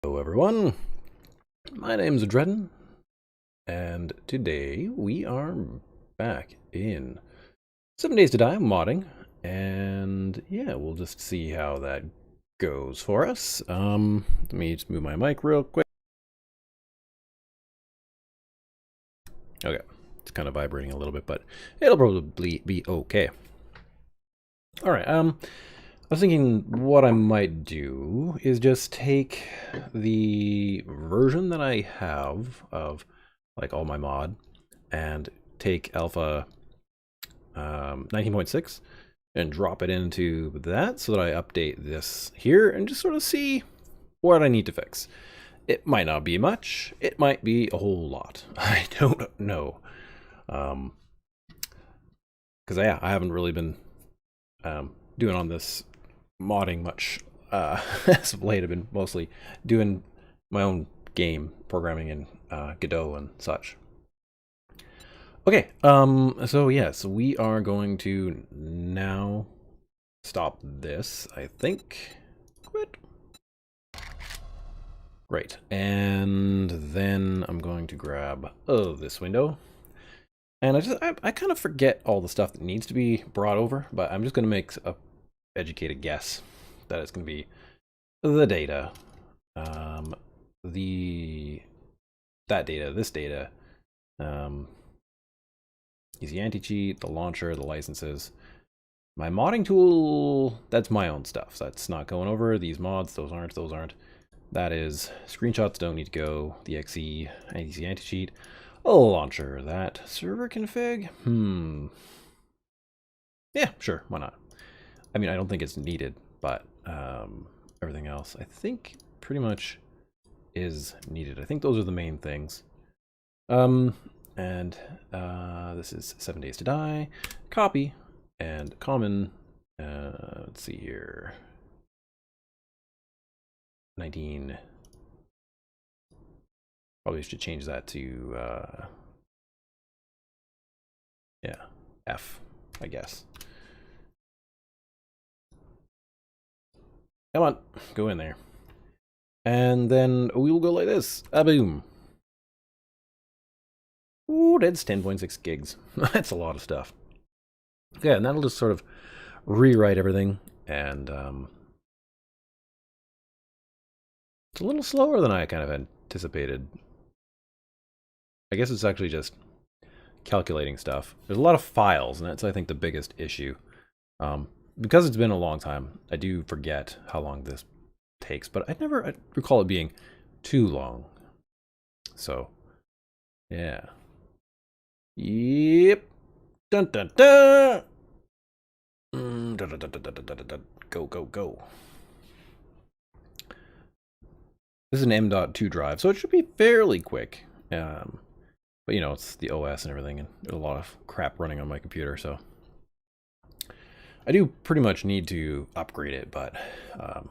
Hello everyone, my name's Adreden, and today we are back in 7 Days to Die modding, and yeah, we'll just see how that goes for us. Let me just move my mic real quick. Okay, it's kind of vibrating a little bit, but it'll probably be okay. Alright, I was thinking what I might do is just take the version that I have of like all my mod and take alpha 19.6 and drop it into that so that I update this here and just sort of see what I need to fix. It might not be much, it might be a whole lot. I don't know. Because yeah, I haven't really been doing on this modding much as of late. I've been mostly doing my own game programming in Godot and such. Okay, so yes, we are going to now stop this, I think. Quit. Right, and then I'm going to grab this window. And I kind of forget all the stuff that needs to be brought over, but I'm just going to make a educated guess that it's going to be the data, this data, easy anti-cheat, the launcher, the licenses. My modding tool, that's my own stuff. So that's not going over. These mods, those aren't. That is, screenshots don't need to go. The exe, easy anti-cheat, a launcher, that server config. Yeah, sure, why not? I mean, I don't think it's needed, but everything else, I think, pretty much is needed. I think those are the main things. And this is 7 Days to Die, copy, and common, let's see here, 19, probably should change that to, yeah, F, I guess. Come on, go in there. And then we will go like this, boom. Ooh, that's 10.6 gigs. That's a lot of stuff. Yeah, and that'll just sort of rewrite everything, and it's a little slower than I kind of anticipated. I guess it's actually just calculating stuff. There's a lot of files, and that's, I think, the biggest issue. Because it's been a long time, I do forget how long this takes, but I recall it being too long. So, yeah. Yep. Dun dun dun. Go, go, go. This is an M.2 drive, so it should be fairly quick. But you know, it's the OS and everything, and there's a lot of crap running on my computer, so I do pretty much need to upgrade it, but I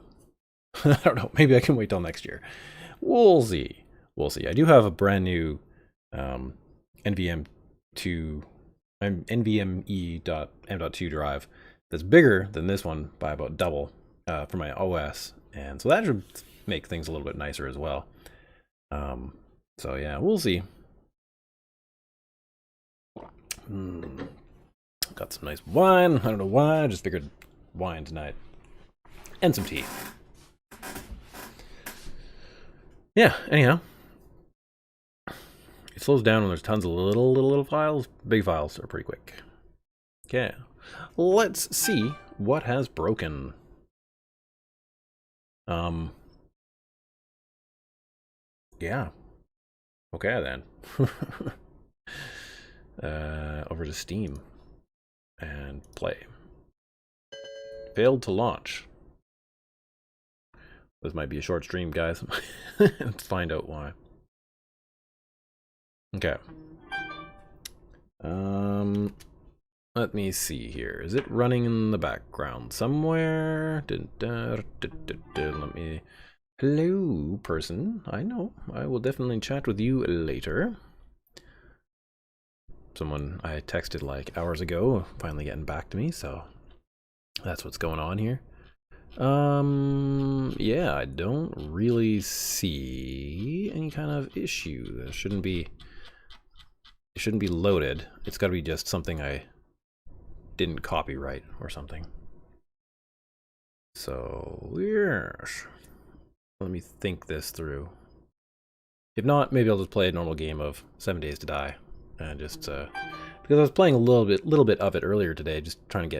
don't know. Maybe I can wait till next year. We'll see. We'll see. I do have a brand new NVMe.m.2 drive that's bigger than this one by about double for my OS, and so that should make things a little bit nicer as well. So yeah, we'll see. Got some nice wine. I don't know why. I just figured wine tonight, and some tea. Yeah. Anyhow, it slows down when there's tons of little files. Big files are pretty quick. Okay, let's see what has broken. Yeah. Okay then. Over to Steam and play. Failed to launch. This might be a short stream, guys. Let's find out why. Okay. Let me see here. Is it running in the background somewhere? Let me... Hello, person. I know. I will definitely chat with you later. Someone I texted like hours ago finally getting back to me, so that's what's going on here. Yeah, I don't really see any kind of issue. There shouldn't be, it shouldn't be loaded. It's got to be just something I didn't copyright or something. So, yes. Let me think this through. If not, maybe I'll just play a normal game of 7 Days to Die. And just, because I was playing a little bit of it earlier today, just trying to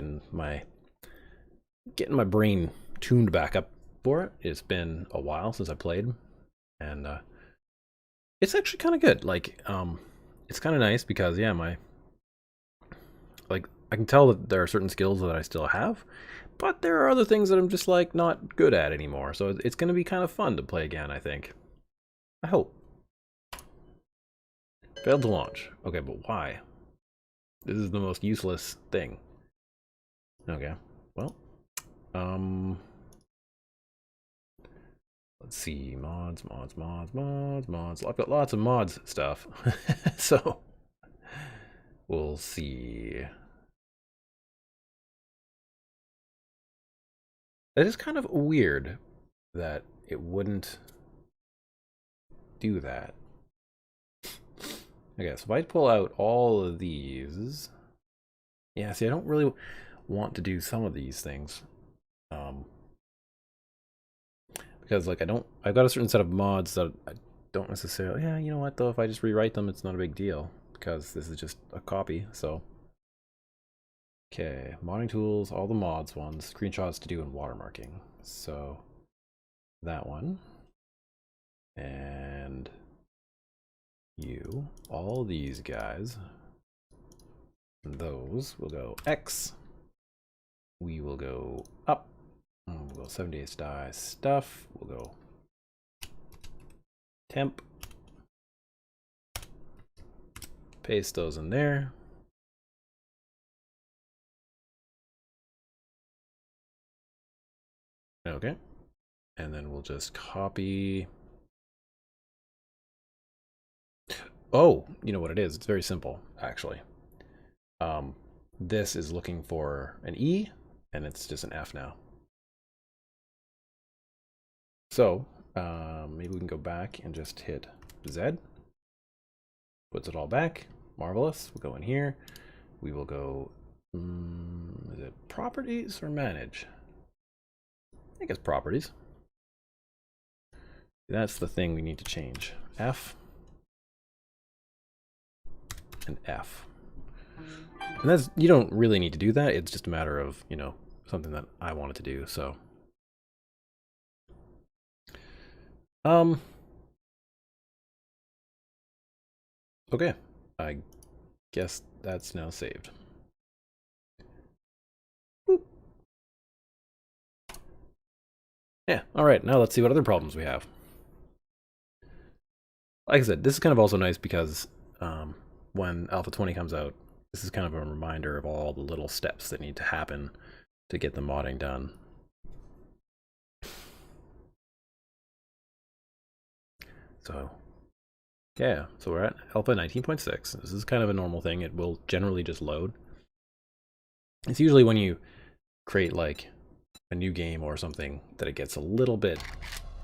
getting my brain tuned back up for it. It's been a while since I played. And, it's actually kind of good. Like, it's kind of nice because, yeah, like, I can tell that there are certain skills that I still have, but there are other things that I'm just, like, not good at anymore. So it's going to be kind of fun to play again, I think. I hope. Failed to launch. Okay, but why? This is the most useless thing. Okay, well, let's see, mods. I've got lots of mods stuff, so we'll see. That is kind of weird that it wouldn't do that. Okay, so if I pull out all of these, yeah, see, I don't really want to do some of these things. Because, like, I've got a certain set of mods that I don't necessarily, yeah, you know what, though, if I just rewrite them, it's not a big deal, because this is just a copy, so. Okay, modding tools, all the mods ones, screenshots to do, and watermarking. So, that one. And you, all these guys, and those will go X. We will go up. We'll go 7 Days to Die stuff. We'll go temp. Paste those in there. Okay. And then we'll just copy. Oh, you know what it is? It's very simple, actually. This is looking for an E, and it's just an F now. So, maybe we can go back and just hit Z. Puts it all back. Marvelous. We'll go in here. We will go, is it properties or manage? I think it's properties. That's the thing we need to change. F and F. And that's, you don't really need to do that. It's just a matter of, you know, something that I wanted to do, so. Okay. I guess that's now saved. Boop. Yeah, alright, now let's see what other problems we have. Like I said, this is kind of also nice because when Alpha 20 comes out, this is kind of a reminder of all the little steps that need to happen to get the modding done. So, yeah, so we're at Alpha 19.6. This is kind of a normal thing. It will generally just load. It's usually when you create like a new game or something that it gets a little bit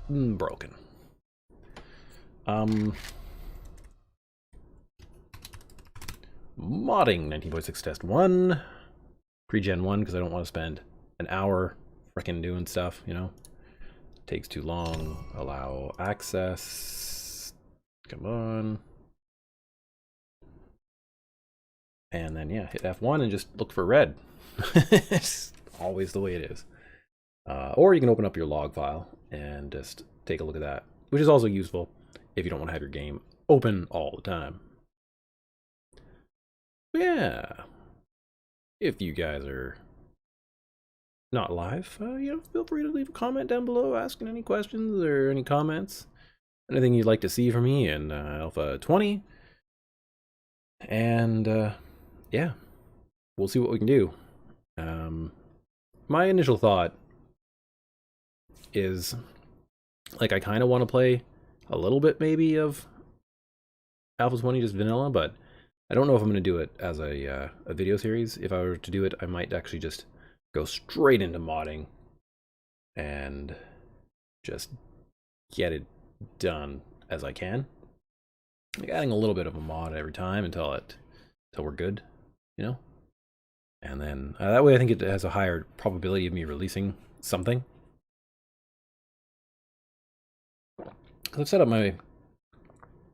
broken. Modding 19.6 test 1. Pre-gen 1 because I don't want to spend an hour frickin' doing stuff, you know? Takes too long. Allow access. Come on. And then, yeah, hit F1 and just look for red. It's always the way it is. Or you can open up your log file and just take a look at that, which is also useful if you don't want to have your game open all the time. Yeah. If you guys are not live, you know, feel free to leave a comment down below asking any questions or any comments. Anything you'd like to see from me in Alpha 20. And yeah, we'll see what we can do. My initial thought is, like, I kind of want to play a little bit maybe of Alpha 20 just vanilla, but I don't know if I'm going to do it as a video series. If I were to do it, I might actually just go straight into modding and just get it done as I can. Like adding a little bit of a mod every time until we're good, you know? And then that way I think it has a higher probability of me releasing something. I've set up my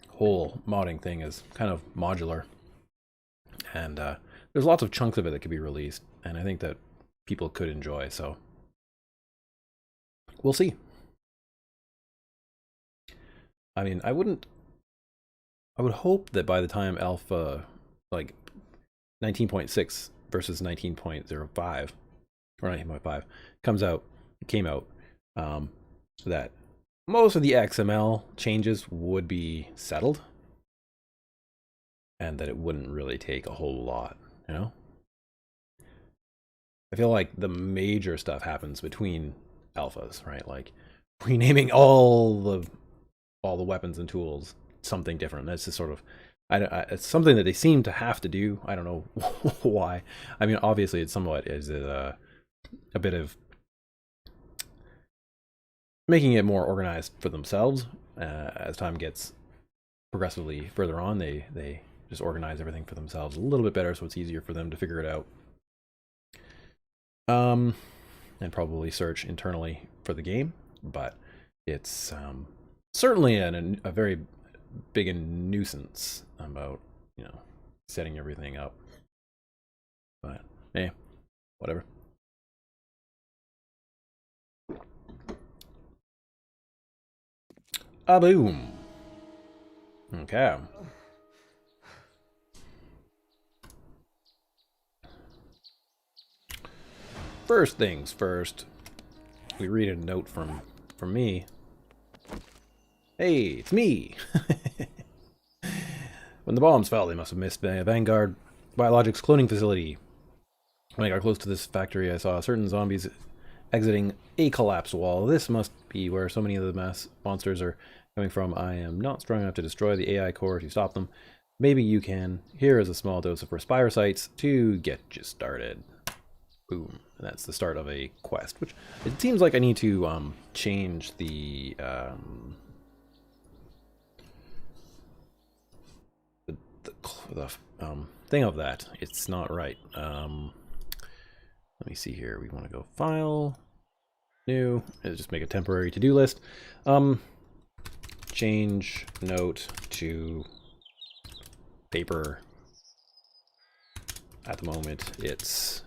whole modding thing as kind of modular. And there's lots of chunks of it that could be released. And I think that people could enjoy, so we'll see. I mean, I would hope that by the time alpha, like 19.6 versus 19.05 or 19.5 came out, that most of the XML changes would be settled, and that it wouldn't really take a whole lot, you know? I feel like the major stuff happens between alphas, right? Like renaming all the weapons and tools something different. That's just sort of, it's something that they seem to have to do. I don't know why. I mean, obviously, it's somewhat is a bit of making it more organized for themselves. As time gets progressively further on, they just organize everything for themselves a little bit better, so it's easier for them to figure it out. And probably search internally for the game, but it's certainly a very big a nuisance about, you know, setting everything up. But hey, whatever. Boom. Okay. First things first, we read a note from me. Hey, it's me. When the bombs fell, they must have missed a Vanguard Biologics cloning facility. When I got close to this factory, I saw certain zombies exiting a collapsed wall. This must be where so many of the mass monsters are coming from. I am not strong enough to destroy the AI core to stop them. Maybe you can. Here is a small dose of Respirosites to get you started. Boom. And that's the start of a quest, which it seems like I need to change the thing of that. It's not right. Let me see here. We want to go file, new, and just make a temporary to-do list. Change note to paper. At the moment, it's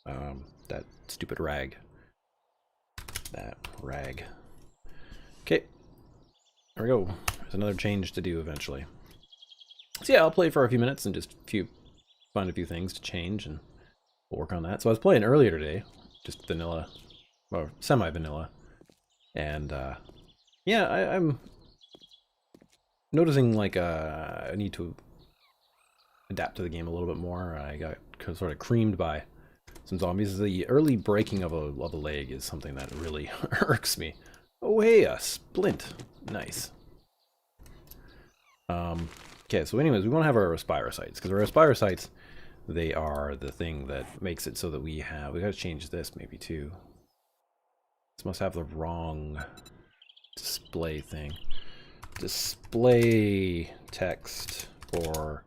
that stupid rag. That rag. Okay. There we go. There's another change to do eventually. So yeah, I'll play for a few minutes and just find a few things to change, and we'll work on that. So I was playing earlier today, just vanilla, or semi-vanilla, and yeah, I'm noticing like I need to adapt to the game a little bit more. I got sort of creamed by some zombies. The early breaking of a leg is something that really irks me. Oh hey, a splint, nice. Okay, so anyways, we want to have our Respirosites, because our Respirosites, they are the thing that makes it so that we got to change this maybe too. This must have the wrong display thing. Display text for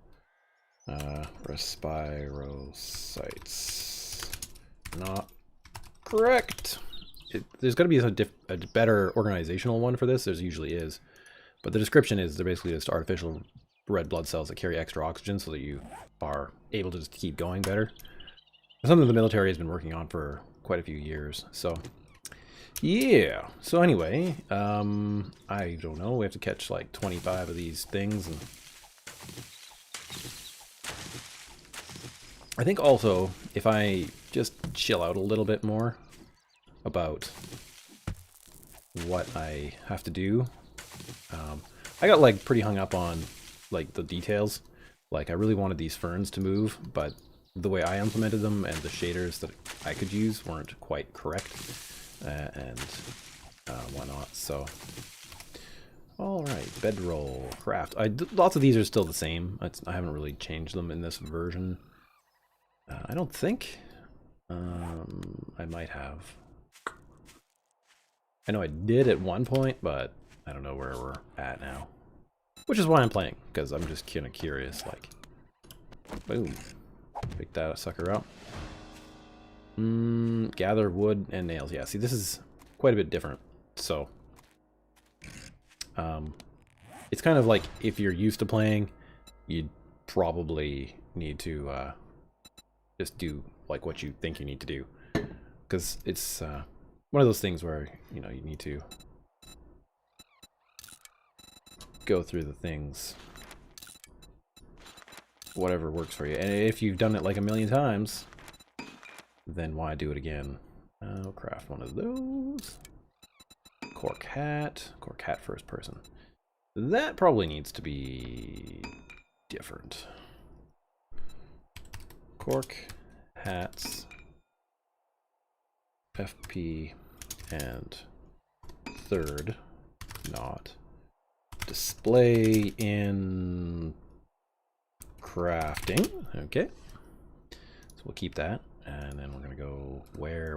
Respirosites. Not correct. There's got to be a better organizational one for this. There usually is. But the description is they're basically just artificial red blood cells that carry extra oxygen so that you are able to just keep going better. It's something the military has been working on for quite a few years. So, yeah. So anyway, I don't know. We have to catch like 25 of these things. And I think also, if I just chill out a little bit more about what I have to do, I got like pretty hung up on like the details. Like I really wanted these ferns to move, but the way I implemented them and the shaders that I could use weren't quite correct, and whatnot. So, all right, bedroll craft. Lots of these are still the same. I haven't really changed them in this version. I don't think. I might have. I know I did at one point, but I don't know where we're at now. Which is why I'm playing, because I'm just kind of curious, like... Boom. Pick that sucker up. Gather wood and nails. Yeah, see, this is quite a bit different. So, it's kind of like if you're used to playing, you'd probably need to just do like what you think you need to do, because it's one of those things where you need to go through the things, whatever works for you. And if you've done it like a million times, then why do it again? I'll craft one of those. Cork hat first person. That probably needs to be different. Cork hats, FP, and third, not display in crafting. Okay, so we'll keep that, and then we're gonna go where.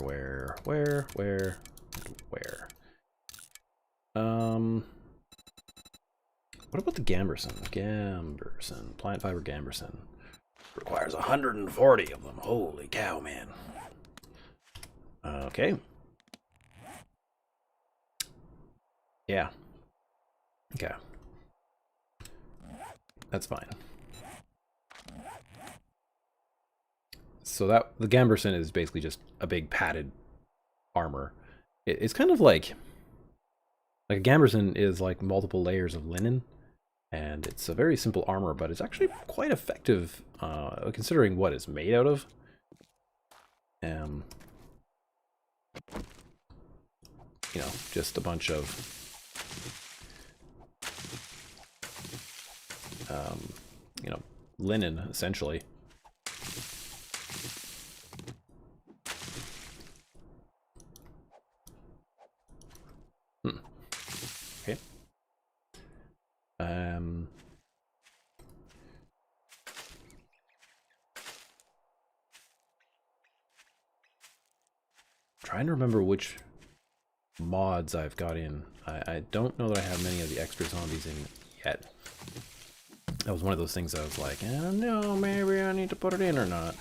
What about the Gamberson? Gamberson, plant fiber Gamberson. Requires 140 of them. Holy cow, man. Okay. Yeah. Okay. That's fine. So that the Gamberson is basically just a big padded armor. It's kind of like a Gamberson is like multiple layers of linen, and it's a very simple armor, but it's actually quite effective considering what it's made out of. Just a bunch of linen, essentially. Okay. Trying to remember which mods I've got in. I don't know that I have many of the extra zombies in yet. That was one of those things I was like, I don't know, maybe I need to put it in or not.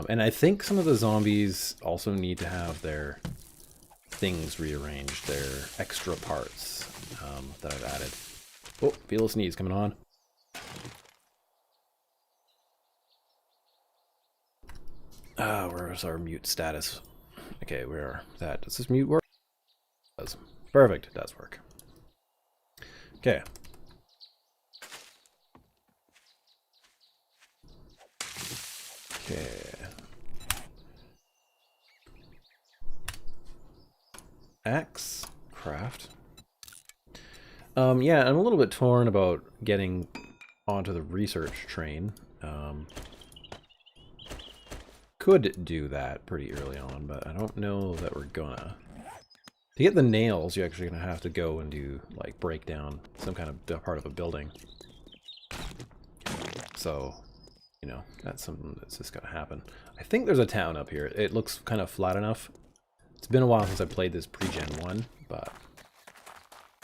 And I think some of the zombies also need to have their things rearranged, their extra parts that I've added. Oh, feel a sneeze coming on. Where's our mute status? Okay, where that? Does this mute work? It does. Perfect, it does work. Okay. Okay. Axe craft. Yeah, I'm a little bit torn about getting onto the research train. Could do that pretty early on, but I don't know that we're gonna. To get the nails, you're actually gonna have to go and do like break down some kind of part of a building. So, that's something that's just gonna happen. I think there's a town up here. It looks kind of flat enough. It's been a while since I played this pre-gen 1, but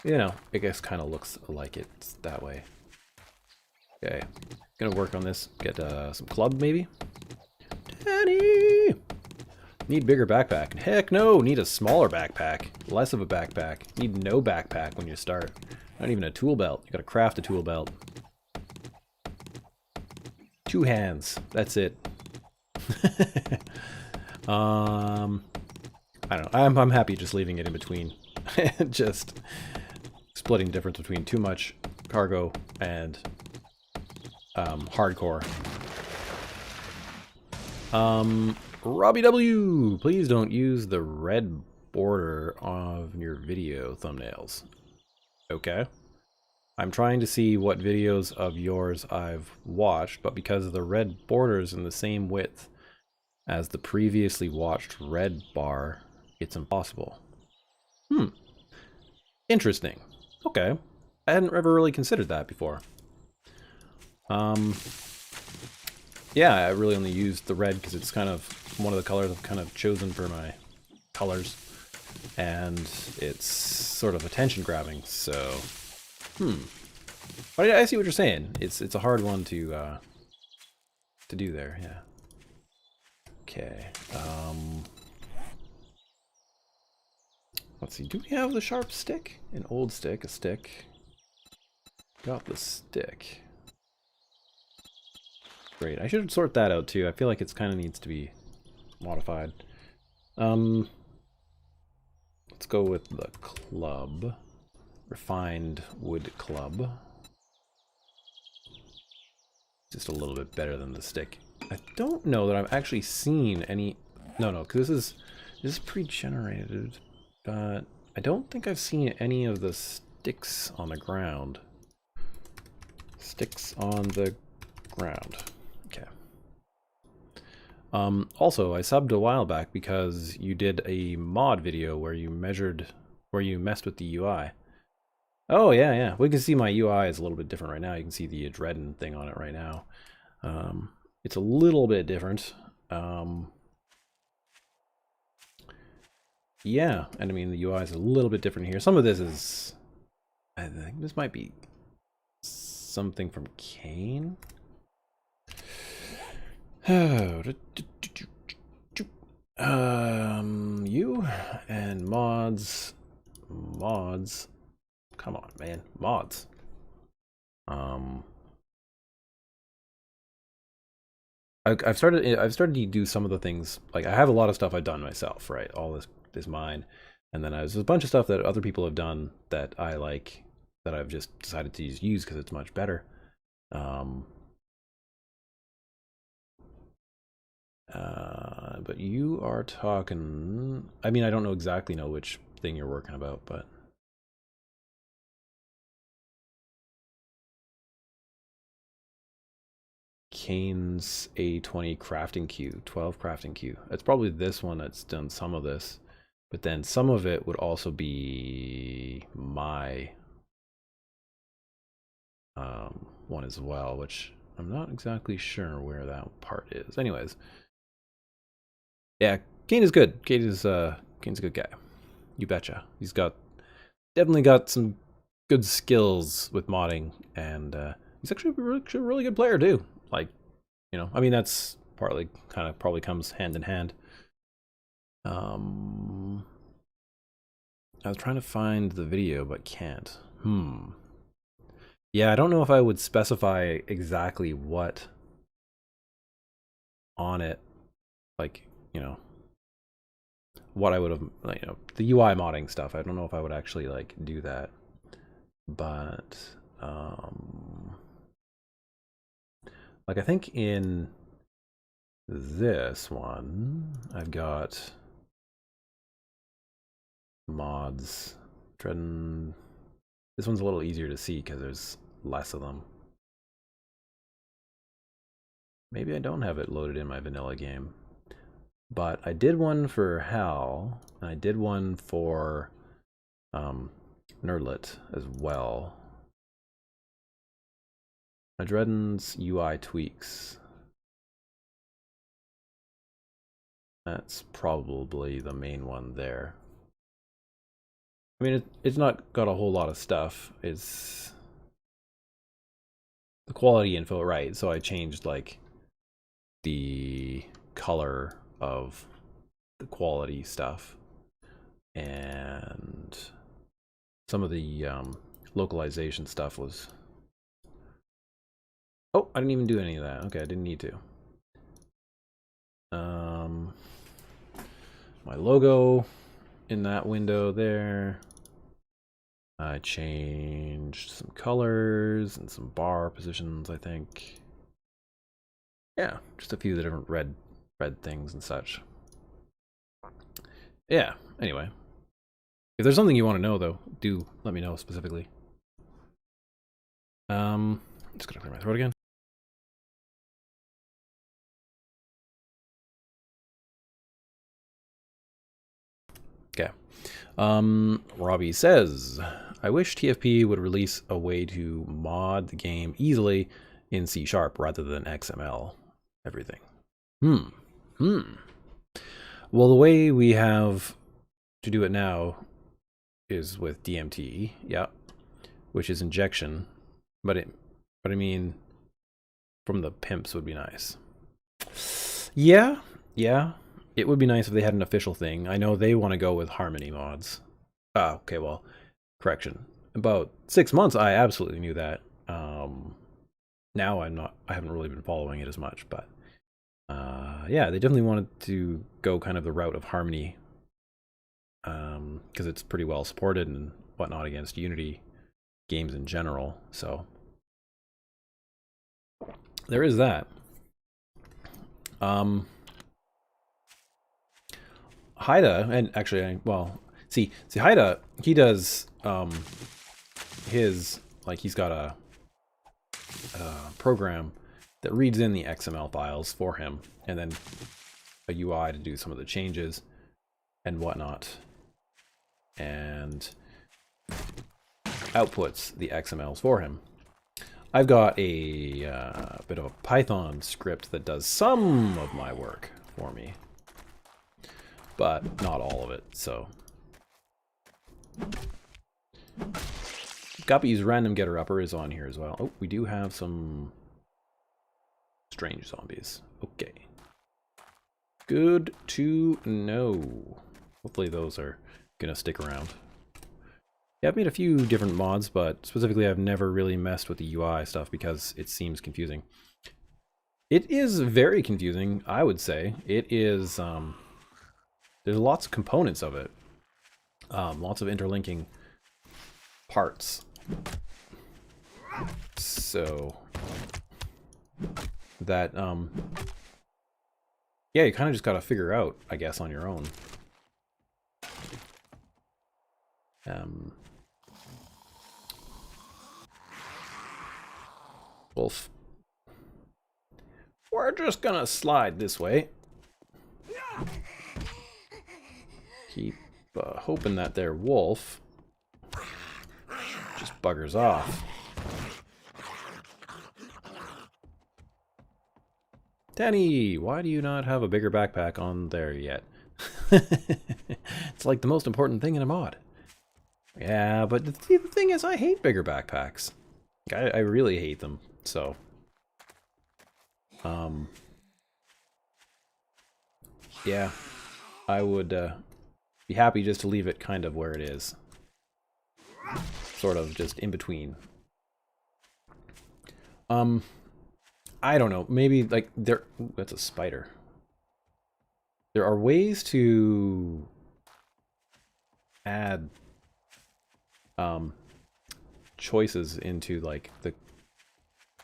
I guess kind of looks like it's that way. Okay, gonna work on this. Get some club maybe. Daddy! Need bigger backpack. Heck no, need a smaller backpack. Less of a backpack. Need no backpack when you start. Not even a tool belt. You gotta craft a tool belt. 2 hands. That's it. I don't know. I'm happy just leaving it in between. Just splitting the difference between too much cargo and hardcore. Robbie W, please don't use the red border of your video thumbnails. Okay. I'm trying to see what videos of yours I've watched, but because of the red borders in the same width as the previously watched red bar, it's impossible. Interesting. Okay. I hadn't ever really considered that before. Yeah, I really only used the red because it's kind of one of the colors I've kind of chosen for my colors. and it's sort of attention grabbing. So, but I see what you're saying. It's a hard one to do there. Yeah. Okay. Let's see. Do we have the sharp stick? An old stick, a stick. Got the stick. Great. I should sort that out too. I feel like it's kind of needs to be modified. Let's go with the club. Refined wood club. Just a little bit better than the stick. I don't know that I've actually seen any... No, because this is pre-generated, but I don't think I've seen any of the sticks on the ground. Sticks on the ground. Okay. Also, I subbed a while back because you did a mod video where you messed with the UI. Oh, yeah. We can see my UI is a little bit different right now. You can see the Adreden thing on it right now. It's a little bit different. Yeah, and I mean, the UI is a little bit different here. Some of this is... I think this might be something from Kane. You and mods. Come on, man, mods. I've started to do some of the things. Like, I have a lot of stuff I've done myself, right? All this is mine, and then there's a bunch of stuff that other people have done that I like, that I've just decided to use because it's much better. But you are talking... I mean, I don't exactly know which thing you're working about, but... Kane's A20 crafting queue, 12 crafting queue. It's probably this one that's done some of this, but then some of it would also be my one as well, which I'm not exactly sure where that part is. Anyways, yeah, Kane is good. Kane's a good guy. You betcha. He's definitely got some good skills with modding, and he's actually a really good player too. Like, you know, I mean, that's partly kind of probably comes hand in hand. I was trying to find the video, but can't. Yeah, I don't know if I would specify exactly what on it, like, you know, what I would have, like, you know, the UI modding stuff. I don't know if I would actually, like, do that. But, like, I think in this one, I've got mods. Adreden. This one's a little easier to see because there's less of them. Maybe I don't have it loaded in my vanilla game. But I did one for Hal, and I did one for Nerdlet as well. Adreden's UI tweaks. That's probably the main one there. I mean, it's not got a whole lot of stuff. It's the quality info, right? So I changed, like, the color of the quality stuff, and some of the localization stuff was... Oh, I didn't even do any of that. Okay, I didn't need to. My logo in that window there. I changed some colors and some bar positions, I think. Yeah, just a few of the different red things and such. Yeah, anyway. If there's something you want to know, though, do let me know specifically. Just gonna clear my throat again. Okay. Robbie says, I wish TFP would release a way to mod the game easily in C# rather than XML. Everything. Well, the way we have to do it now is with DMT, yeah, which is injection, but I mean, from the pimps would be nice. Yeah, yeah, it would be nice if they had an official thing. I know they want to go with Harmony mods. Okay, well, correction. About 6 months, I absolutely knew that. Now I'm not. I haven't really been following it as much, but yeah, they definitely wanted to go kind of the route of Harmony, because it's pretty well supported and whatnot against Unity games in general. So there is that. Haida, and actually, well, see, Haida, he does his, like, he's got a program that reads in the XML files for him, and then a UI to do some of the changes and whatnot, and outputs the XMLs for him. I've got a bit of a Python script that does some of my work for me, but not all of it, so. Guppy's random getter upper is on here as well. Oh, we do have some strange zombies. Okay. Good to know. Hopefully those are gonna stick around. Yeah, I've made a few different mods, but specifically I've never really messed with the UI stuff because it seems confusing. It is very confusing, I would say. It is, there's lots of components of it. Lots of interlinking parts. So that, yeah, you kind of just got to figure out, I guess, on your own. Wolf. We're just gonna slide this way. Keep hoping that their wolf just buggers off. Danny, why do you not have a bigger backpack on there yet? It's like the most important thing in a mod. Yeah, but the thing is, I hate bigger backpacks. I really hate them, so. Yeah, I would be happy just to leave it kind of where it is. Sort of just in between. I don't know, maybe like there, ooh, that's a spider. There are ways to add choices into like the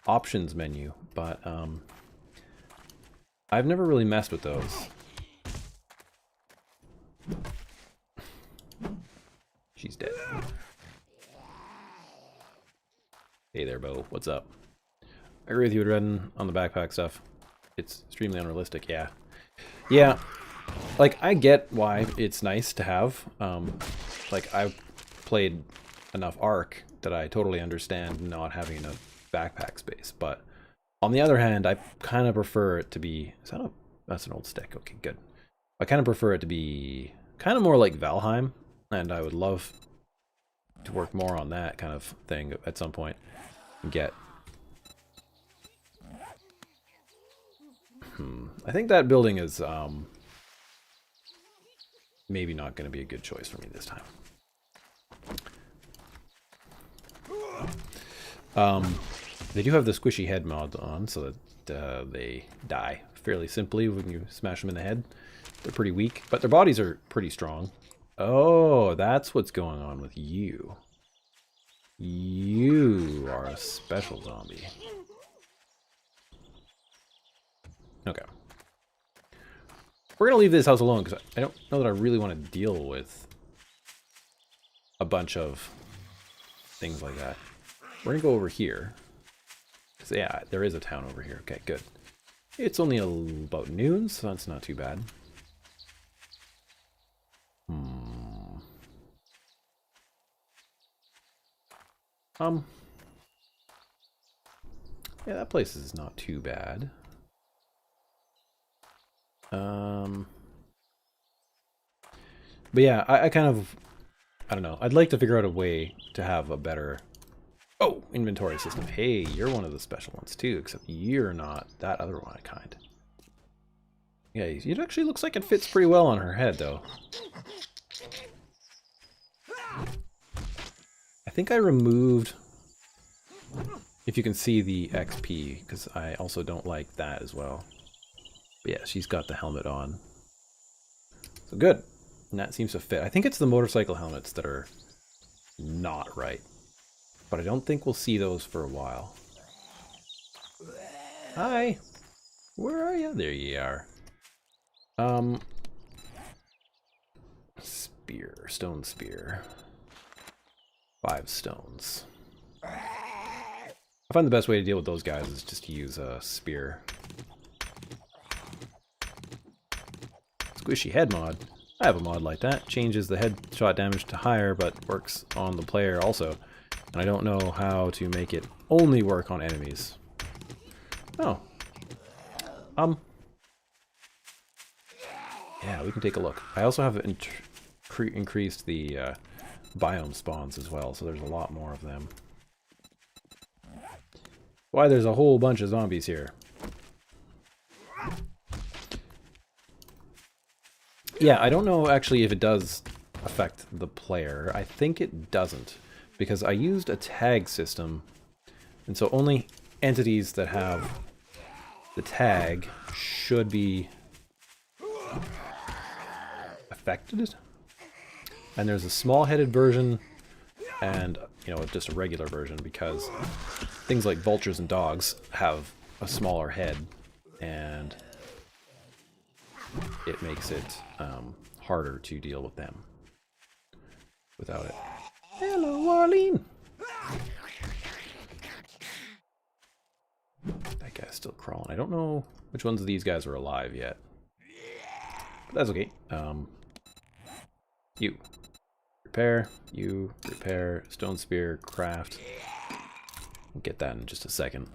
options menu, but I've never really messed with those. She's dead. Hey there, Bo. What's up? I agree with you, Adreden, on the backpack stuff. It's extremely unrealistic, yeah. Yeah, like, I get why it's nice to have. Like, I've played enough Ark that I totally understand not having enough backpack space, but on the other hand, I kind of prefer it to be... Is that a... That's an old stick. Okay, good. I kind of prefer it to be kind of more like Valheim, and I would love to work more on that kind of thing at some point and get... I think that building is maybe not going to be a good choice for me this time. They do have the squishy head mod on, so that they die fairly simply when you smash them in the head. They're pretty weak, but their bodies are pretty strong. Oh, that's what's going on with you. You are a special zombie. Okay. We're going to leave this house alone because I don't know that I really want to deal with a bunch of things like that. We're going to go over here. Because, yeah, there is a town over here. Okay, good. It's only about noon, so that's not too bad. Yeah, that place is not too bad. But yeah, I kind of, I don't know. I'd like to figure out a way to have a better, oh, inventory system. Hey, you're one of the special ones too, except you're not that other one kind. Yeah, it actually looks like it fits pretty well on her head, though. I think I removed, if you can see the XP, because I also don't like that as well. But yeah, she's got the helmet on. So good. And that seems to fit. I think it's the motorcycle helmets that are not right. But I don't think we'll see those for a while. Hi! Where are you? There you are. Spear. Stone spear. 5 stones. I find the best way to deal with those guys is just to use a spear. Squishy head mod. I have a mod like that. Changes the headshot damage to higher, but works on the player also. And I don't know how to make it only work on enemies. Oh. Yeah, we can take a look. I also have increased the biome spawns as well, so there's a lot more of them. Why, there's a whole bunch of zombies here. Yeah, I don't know actually if it does affect the player. I think it doesn't, because I used a tag system, and so only entities that have the tag should be affected. And there's a small-headed version and, you know, just a regular version, because things like vultures and dogs have a smaller head, and it makes it harder to deal with them without it. Hello, Arlene! That guy's still crawling. I don't know which ones of these guys are alive yet. But that's okay. You. Repair. You. Repair. Stone spear. Craft. We'll get that in just a second.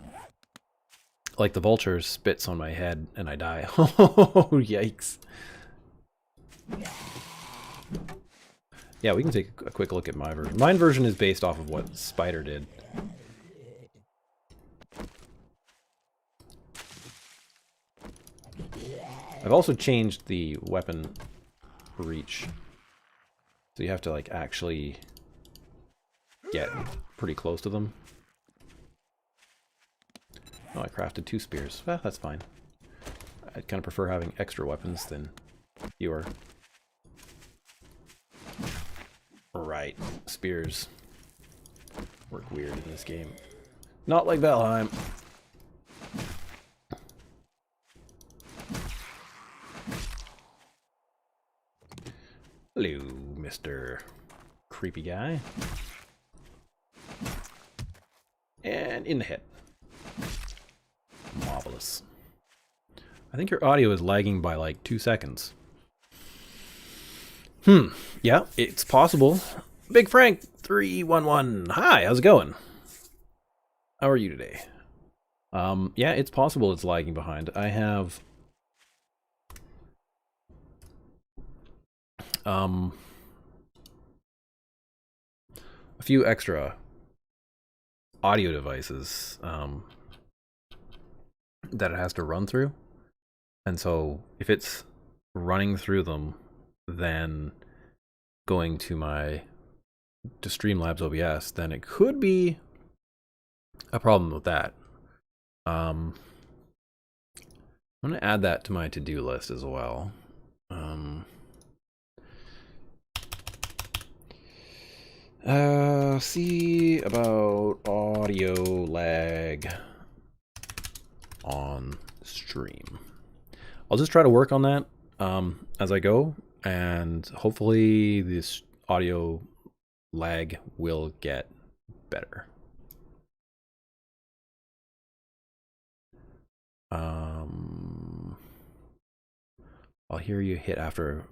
Like the vulture spits on my head and I die. Oh, yikes. Yeah, we can take a quick look at my version. My version is based off of what Spider did. I've also changed the weapon reach. So you have to, like, actually get pretty close to them. Oh, I crafted 2 spears. Well, that's fine. I'd kind of prefer having extra weapons than fewer. Right. Spears work weird in this game. Not like Valheim. Hello, Mr. Creepy Guy. And in the head. Marvelous. I think your audio is lagging by like 2 seconds. Yeah, it's possible. Big Frank 311. Hi, how's it going? How are you today? Yeah, it's possible it's lagging behind. I have a few extra audio devices that it has to run through. And so if it's running through them, then going to Streamlabs OBS, then it could be a problem with that. I'm going to add that to my to-do list as well. See about audio lag on stream. I'll just try to work on that as I go, and hopefully this audio lag will get better. I'll hear you hit after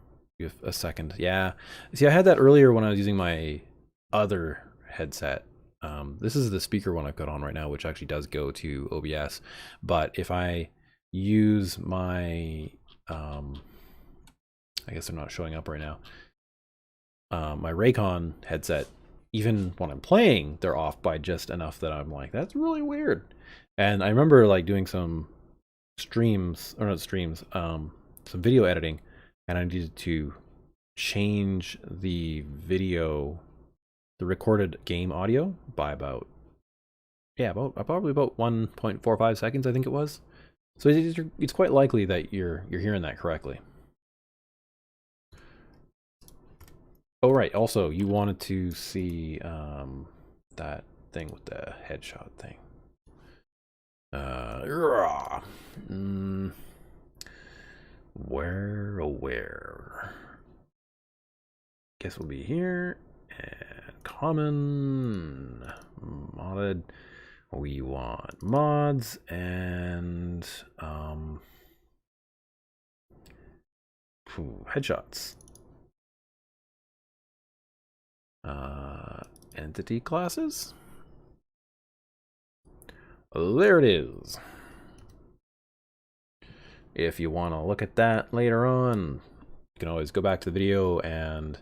a second. Yeah. See, I had that earlier when I was using my other headset. This is the speaker one I've got on right now, which actually does go to OBS. But if I use my, I guess they're not showing up right now. my Raycon headset, even when I'm playing, they're off by just enough that I'm like, that's really weird. And I remember like doing some streams, or not streams, some video editing, and I needed to change the video, the recorded game audio by about, yeah, probably about 1.45 seconds, I think it was. So it's quite likely that you're hearing that correctly. Oh right, also you wanted to see that thing with the headshot thing. Where? Guess we'll be here. And common, modded. We want mods and headshots. Entity classes. There it is. If you want to look at that later on, you can always go back to the video and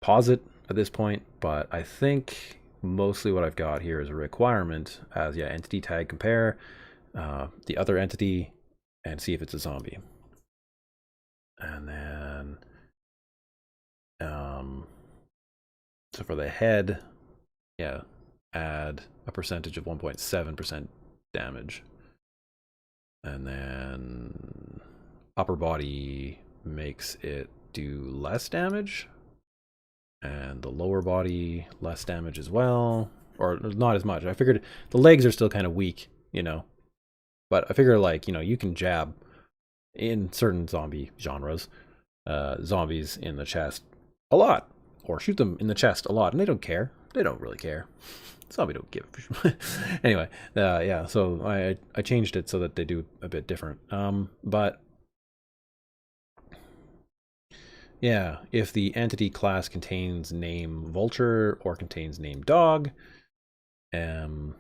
pause it at this point, but I think mostly what I've got here is a requirement as, yeah, entity tag compare the other entity and see if it's a zombie. And then so for the head, yeah, add a percentage of 1.7% damage. And then upper body makes it do less damage. And the lower body, less damage as well. Or not as much. I figured the legs are still kind of weak, you know. But I figure, like, you know, you can jab in certain zombie genres, zombies in the chest a lot. Or shoot them in the chest a lot. And they don't care. They don't really care. Zombie don't give a shit. Anyway, yeah, so I changed it so that they do a bit different. But yeah, if the entity class contains name vulture or contains name dog, then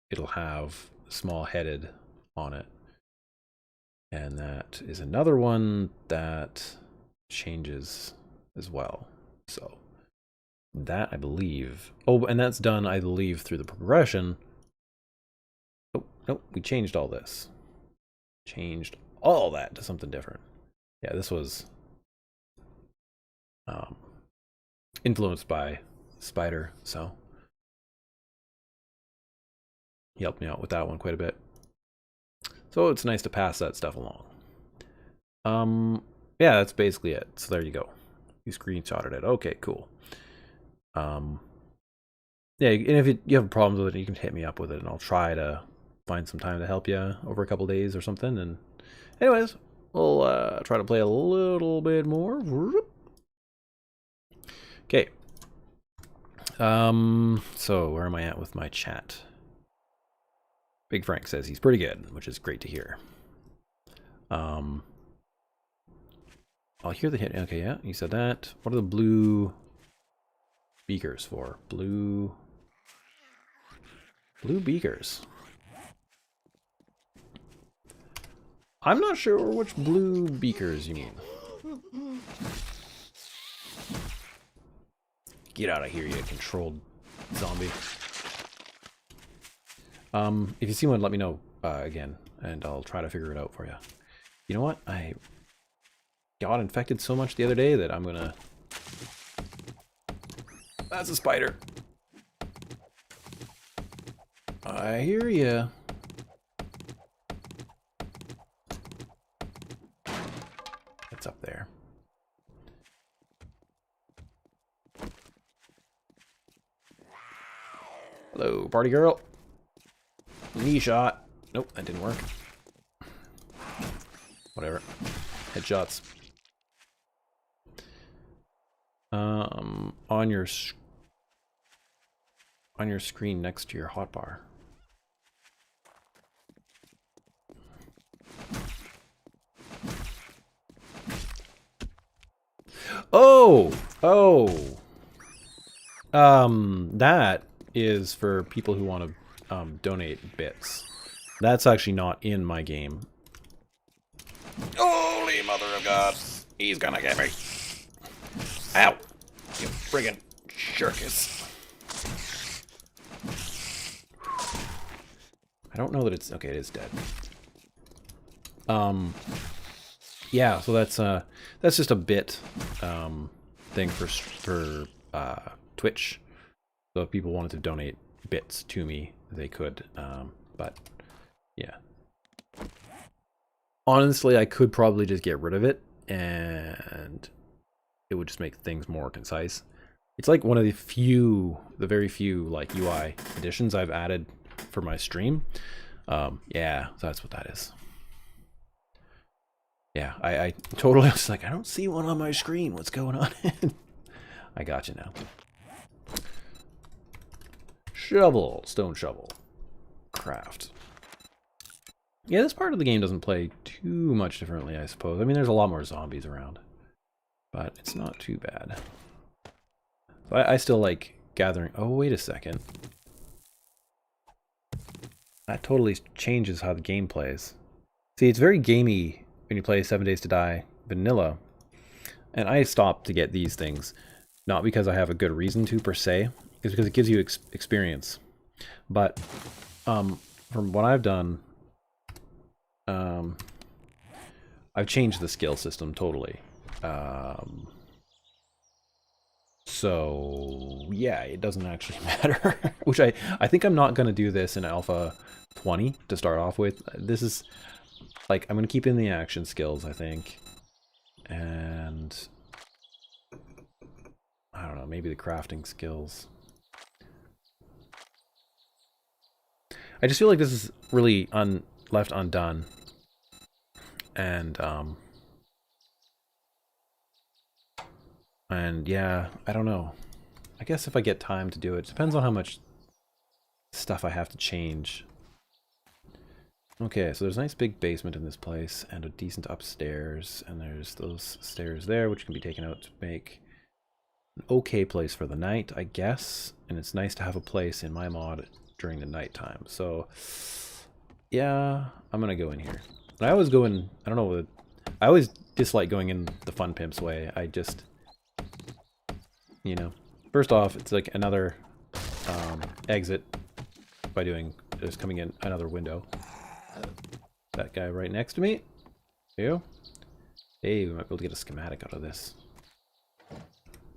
it'll have small headed on it. And that is another one that changes as well. So that, I believe, oh, and that's done, I believe, through the progression. Oh, nope, we changed all this. Changed all that to something different. Yeah, this was influenced by Spider, so he helped me out with that one quite a bit. So it's nice to pass that stuff along. Yeah, that's basically it. So there you go. You screenshotted it. Okay, cool. Yeah, and if you have problems with it, you can hit me up with it, and I'll try to find some time to help you over a couple days or something. And anyways, we'll try to play a little bit more. Okay. So where am I at with my chat? Big Frank says he's pretty good, which is great to hear. I'll hear the hit. Okay, yeah, you said that. What are the blue beakers for? Blue beakers. I'm not sure which blue beakers you mean. Get out of here, you controlled zombie. If you see one, let me know again, and I'll try to figure it out for you. You know what? I got infected so much the other day that I'm gonna... That's a spider. I hear ya. It's up there. Hello, party girl. Knee shot. Nope, that didn't work. Whatever. Headshots. On your screen next to your hotbar. Oh, that is for people who want to donate bits. That's actually not in my game. Holy mother of God. He's gonna get me. Ow. You friggin' shirkus. I don't know that it's... Okay, it is dead. Yeah, so that's just a bit thing for Twitch. So if people wanted to donate bits to me, they could. But yeah, honestly, I could probably just get rid of it, and it would just make things more concise. It's like one of the very few like UI additions I've added for my stream. Yeah, so that's what that is. Yeah, I totally was like, I don't see one on my screen. What's going on? I got you now. Shovel, stone shovel, craft. Yeah, this part of the game doesn't play too much differently, I suppose. I mean, there's a lot more zombies around, but it's not too bad. So I still like gathering. Oh, wait a second. That totally changes how the game plays. See, it's very gamey when you play 7 Days to Die vanilla, and I stopped to get these things, not because I have a good reason to per se, it's because it gives you experience. But from what I've done, I've changed the skill system totally. So yeah, it doesn't actually matter. Which I think I'm not going to do this in Alpha 20 to start off with. This is like, I'm going to keep in the action skills, I think. And I don't know, maybe the crafting skills. I just feel like this is really left undone. And yeah, I don't know. I guess if I get time to do it, depends on how much stuff I have to change. Okay, so there's a nice big basement in this place and a decent upstairs, and there's those stairs there which can be taken out to make an okay place for the night, I guess. And it's nice to have a place in my mod during the nighttime. So yeah, I'm gonna go in here. And I always go in, I don't know, I always dislike going in the Fun Pimp's way. I just, you know, first off, it's like another exit by just coming in another window. That guy right next to me. There you go. Hey, we might be able to get a schematic out of this.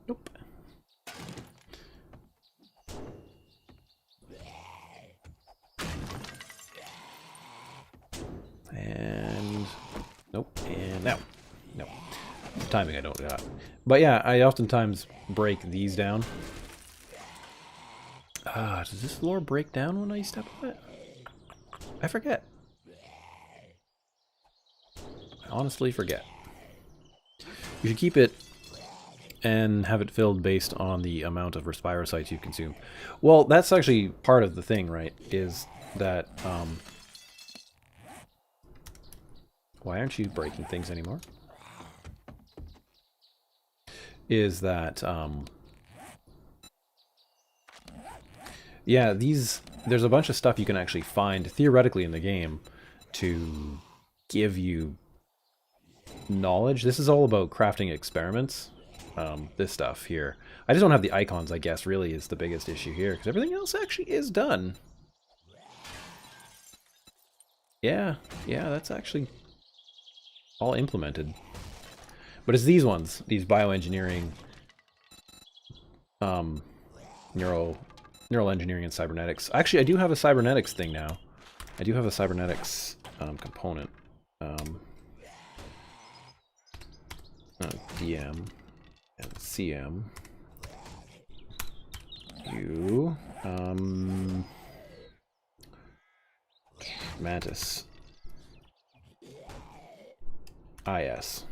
Nope. And nope. And now. No. Timing I don't got. But yeah, I oftentimes break these down. Does this floor break down when I step on it? I forget. I honestly forget. You should keep it and have it filled based on the amount of respirocytes you consume. Well, that's actually part of the thing, right? Is that, why aren't you breaking things anymore? Is that, yeah, there's a bunch of stuff you can actually find theoretically in the game to give you knowledge. This is all about crafting experiments. This stuff here. I just don't have the icons, I guess, really is the biggest issue here, because everything else actually is done. Yeah, that's actually all implemented. But it's these ones, these bioengineering, neural engineering and cybernetics. Actually, I do have a cybernetics thing now. I do have a cybernetics component. DM and CM. You Mantis. IS.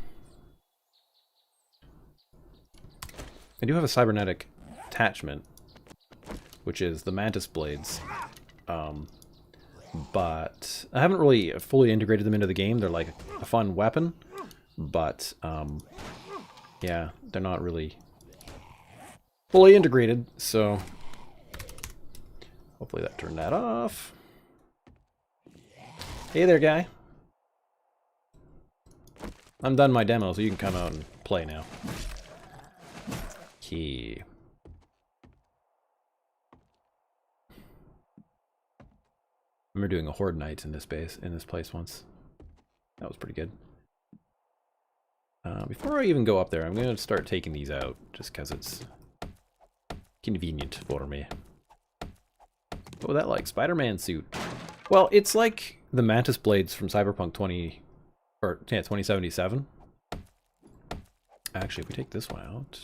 I do have a cybernetic attachment, which is the Mantis blades, but I haven't really fully integrated them into the game. They're like a fun weapon, but yeah, they're not really fully integrated, so hopefully that turned that off. Hey there, guy. I'm done my demo, so you can come out and play now. Okay. I remember doing a Horde Night in this place once. That was pretty good. Before I even go up there, I'm going to start taking these out, just because it's convenient for me. What was that like? Spider-Man suit. Well, it's like the Mantis Blades from Cyberpunk 2077. Actually, if we take this one out...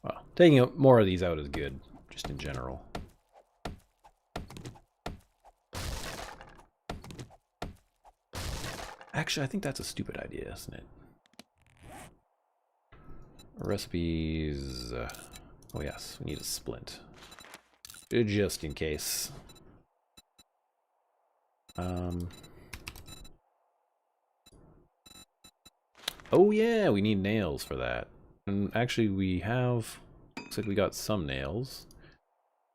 Well, taking more of these out is good, just in general. Actually, I think that's a stupid idea, isn't it? Recipes... oh yes, we need a splint. Just in case. Oh yeah, we need nails for that. And actually we have... Looks like we got some nails.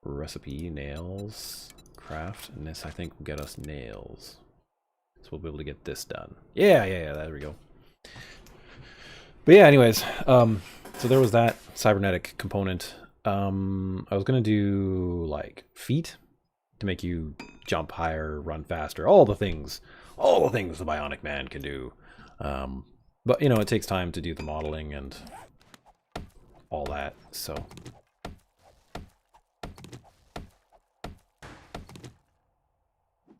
Recipe, nails, craft, and this I think will get us nails. So we'll be able to get this done. Yeah, there we go. But yeah, anyways, so there was that cybernetic component. I was gonna do like feet to make you jump higher, run faster, all the things the Bionic Man can do. But you know, it takes time to do the modeling and all that, so.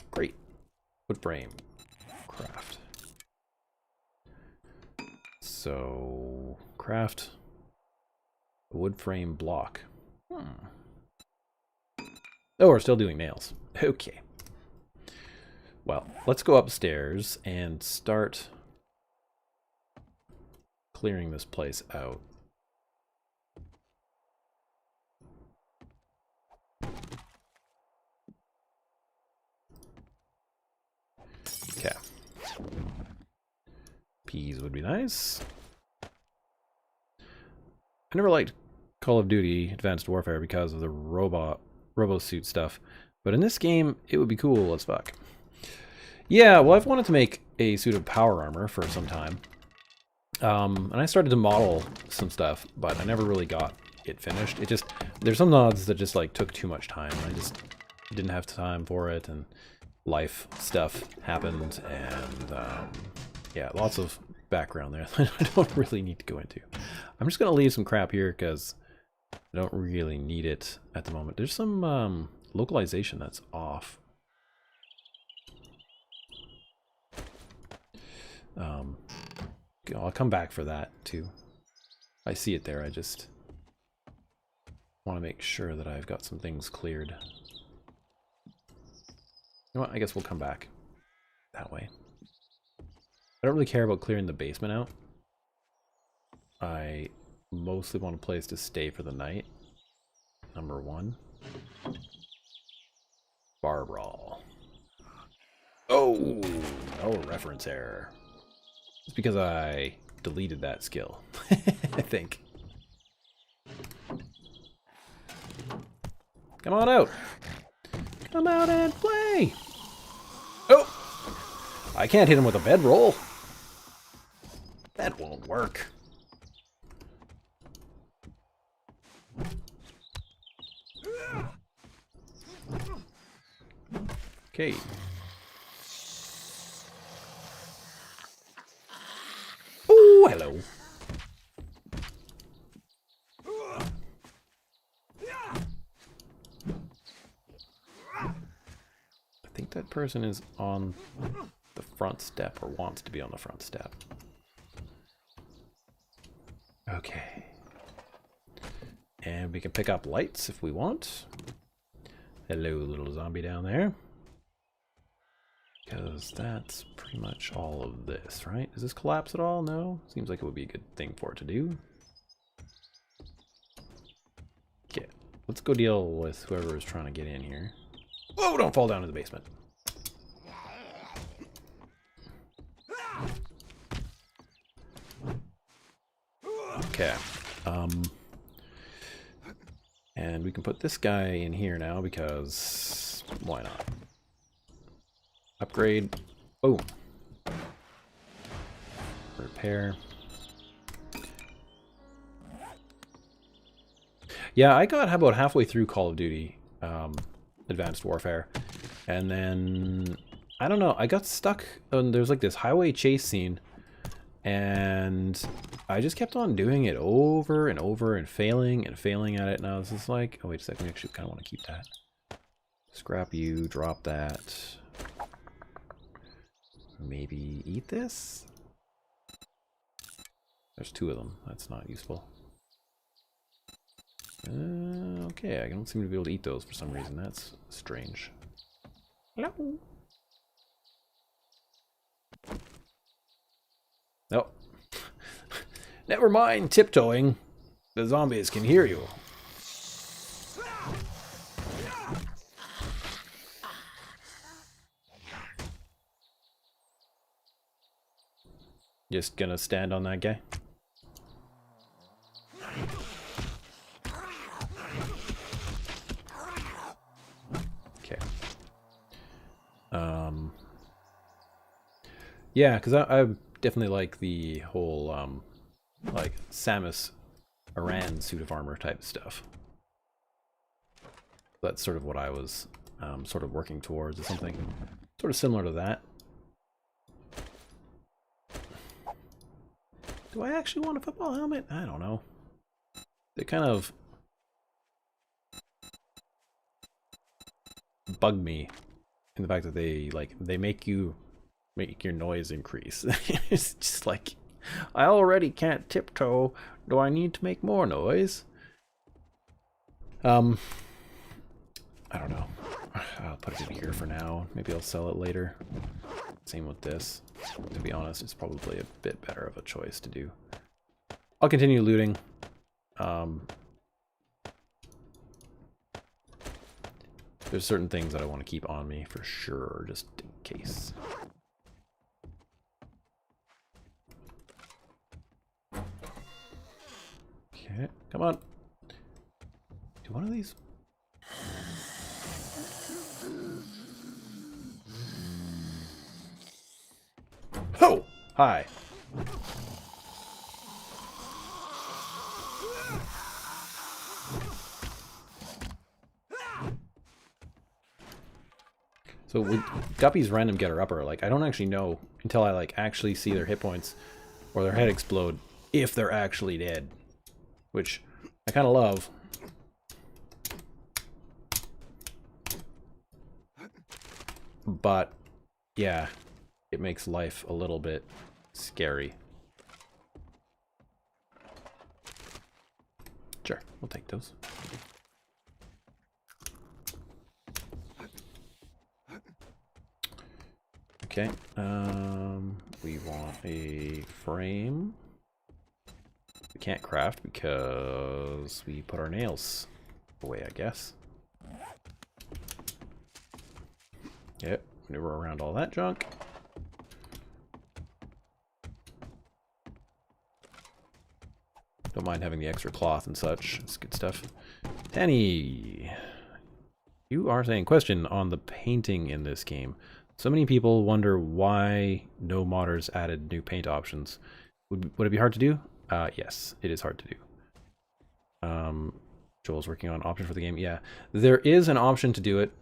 Great. Wood frame. Craft. So, craft a wood frame block. Oh, we're still doing nails. Okay. Well, let's go upstairs and start clearing this place out. Okay. Peas would be nice. I never liked Call of Duty Advanced Warfare because of the robo-suit stuff, but in this game, it would be cool as fuck. Yeah, well, I've wanted to make a suit of power armor for some time. And I started to model some stuff, but I never really got it finished. It just, there's some nods that just like took too much time. I just didn't have time for it, and life stuff happened, and yeah, lots of background there that I don't really need to go into. I'm just gonna leave some crap here because I don't really need it at the moment. There's some localization that's off. I'll come back for that too. I see it there, I just want to make sure that I've got some things cleared. You know what, I guess we'll come back that way. I don't really care about clearing the basement out. I mostly want a place to stay for the night. Number one. Bar brawl. Oh, no reference error. It's because I deleted that skill, I think. Come on out. Come out and play. Oh, I can't hit him with a bedroll. That won't work. Okay. Oh, hello. I think that person is on the front step, or wants to be on the front step. Okay. And we can pick up lights if we want. Hello, little zombie down there. Because that's pretty much all of this, right? Does this collapse at all? No? Seems like it would be a good thing for it to do. Okay, let's go deal with whoever is trying to get in here. Whoa, don't fall down to the basement. Okay. And we can put this guy in here now because why not? Upgrade. Oh. repair. Yeah, I got about halfway through Call of Duty Advanced Warfare, and then I don't know, I got stuck on, there's like this highway chase scene, and I just kept on doing it over and over and failing at it, and I was just like, oh wait a second, we actually kind of want to keep that. Scrap you, drop that. Maybe eat this? There's 2 of them, that's not useful. Okay, I don't seem to be able to eat those for some reason. That's strange. Hello. Oh. Never mind tiptoeing. The zombies can hear you. Just gonna stand on that guy. Okay. Yeah, because I definitely like the whole, like, Samus Aran suit of armor type stuff. That's sort of what I was sort of working towards, is something sort of similar to that. Do I actually want a football helmet? I don't know. They kind of bug me in the fact that they make your noise increase. It's just like, I already can't tiptoe. Do I need to make more noise? I don't know. I'll put it in here for now. Maybe I'll sell it later. Same with this. To be honest, it's probably a bit better of a choice to do. I'll continue looting. There's certain things that I want to keep on me for sure, just in case. Okay, come on. Do one of these. Oh! Hi. So with Guppy's random getter upper, like, I don't actually know until I like actually see their hit points or their head explode if they're actually dead, which I kind of love. But yeah, it makes life a little bit scary. Sure, we'll take those. Okay, we want a frame. We can't craft because we put our nails away, I guess. Yep, maneuver around all that junk. Don't mind having the extra cloth and such. It's good stuff. Danny, you are saying question on the painting in this game. So many people wonder why no modders added new paint options. Would it be hard to do? Yes, it is hard to do. Joel's working on an option for the game. Yeah, there is an option to do it.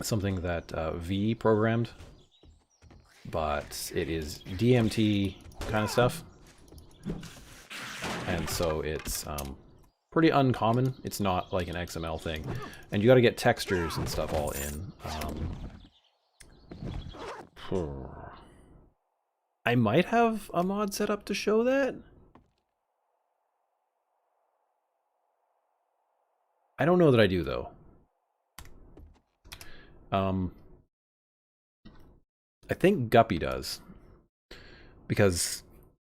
Something that V programmed, but it is DMT kind of stuff. And so it's pretty uncommon. It's not like an XML thing. And you got to get textures and stuff all in. I might have a mod set up to show that. I don't know that I do, though. I think Guppy does. Because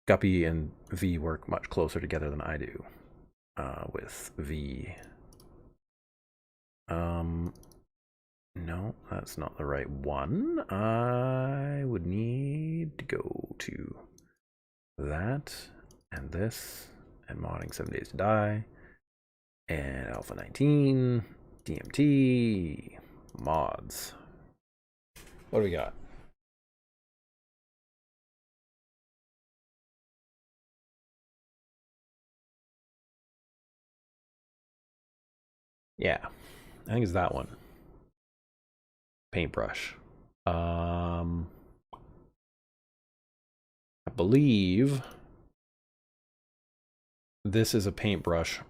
Guppy and V work much closer together than I do with V. No, that's not the right one. I would need to go to that and this and modding 7 Days to Die and Alpha 19, DMT, mods. What do we got? Yeah, I think it's that one. Paintbrush. I believe this is a paintbrush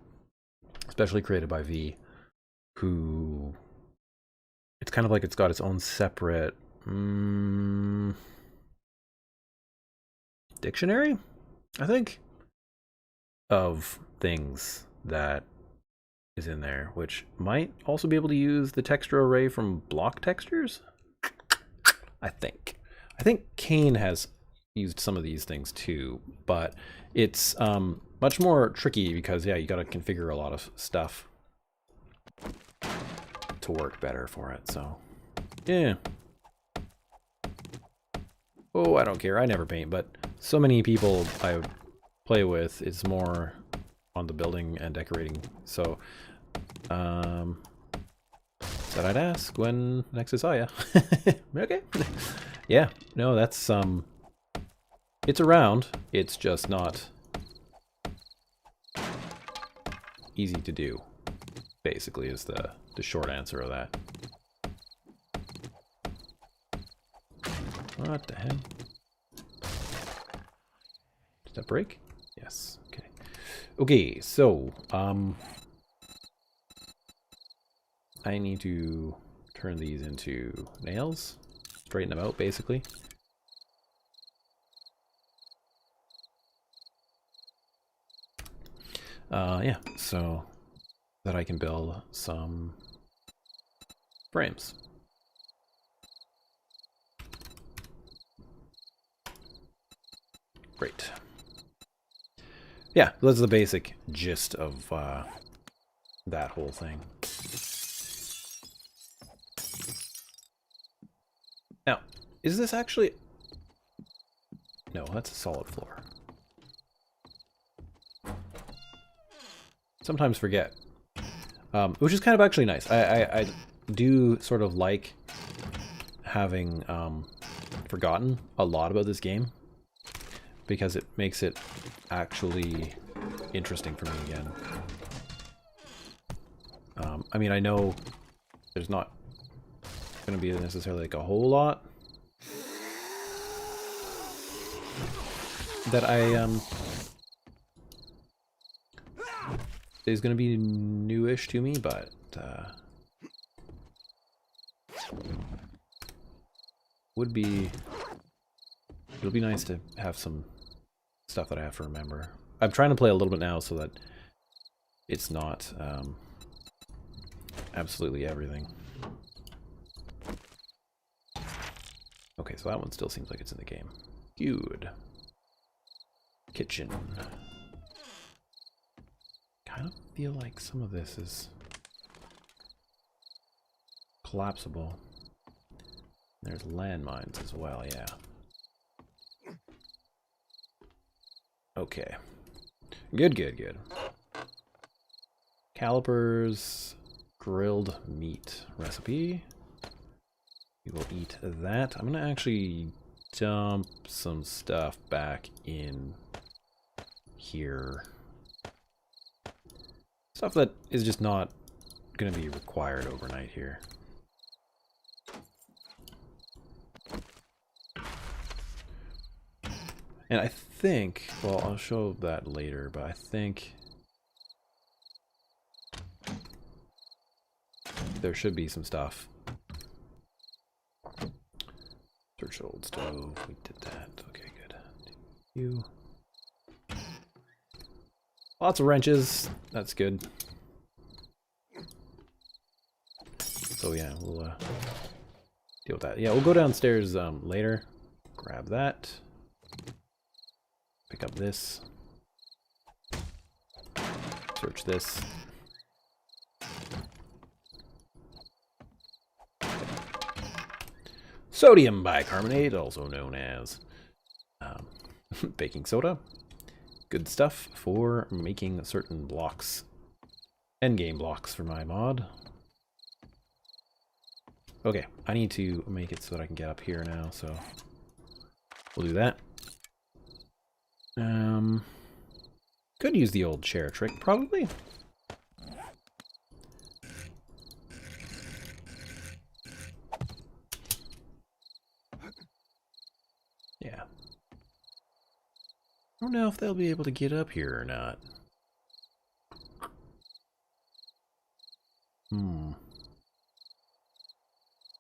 especially created by V, who it's kind of like it's got its own separate dictionary, I think, of things that is in there, which might also be able to use the texture array from block textures. I think Kane has used some of these things too, but it's much more tricky because, yeah, you got to configure a lot of stuff to work better for it. So, yeah. Oh, I don't care. I never paint, but so many people I play with, it's more on the building and decorating. So, said I'd ask when next I saw ya. Okay. Yeah. No, that's it's around. It's just not easy to do. Basically, is the short answer of that. What the heck? Did that break? Yes. Okay. Okay, so I need to turn these into nails, straighten them out basically. Yeah, so that I can build some frames. Great. Yeah, that's the basic gist of that whole thing. Now, is this actually... No, that's a solid floor. Sometimes forget. Which is kind of actually nice. I do sort of like having forgotten a lot about this game, because it makes it actually interesting for me again. I mean, I know there's not going to be necessarily like a whole lot that is going to be newish to me, but it'll be nice to have some stuff that I have to remember. I'm trying to play a little bit now so that it's not absolutely everything. Okay, so that one still seems like it's in the game. Good. Kitchen. Kind of feel like some of this is collapsible. There's landmines as well, yeah. Okay. Good, good, good. Calipers, grilled meat recipe. We will eat that. I'm gonna actually dump some stuff back in here. Stuff that is just not gonna be required overnight here. And I think, well, I'll show that later, but I think there should be some stuff. Search old stove. We did that. Okay, good. You. Lots of wrenches. That's good. So yeah, we'll deal with that. Yeah, we'll go downstairs later. Grab that. Pick up this. Search this. Sodium bicarbonate, also known as baking soda. Good stuff for making certain blocks. Endgame blocks for my mod. Okay, I need to make it so that I can get up here now, so we'll do that. Could use the old chair trick, probably. don't know if they'll be able to get up here or not.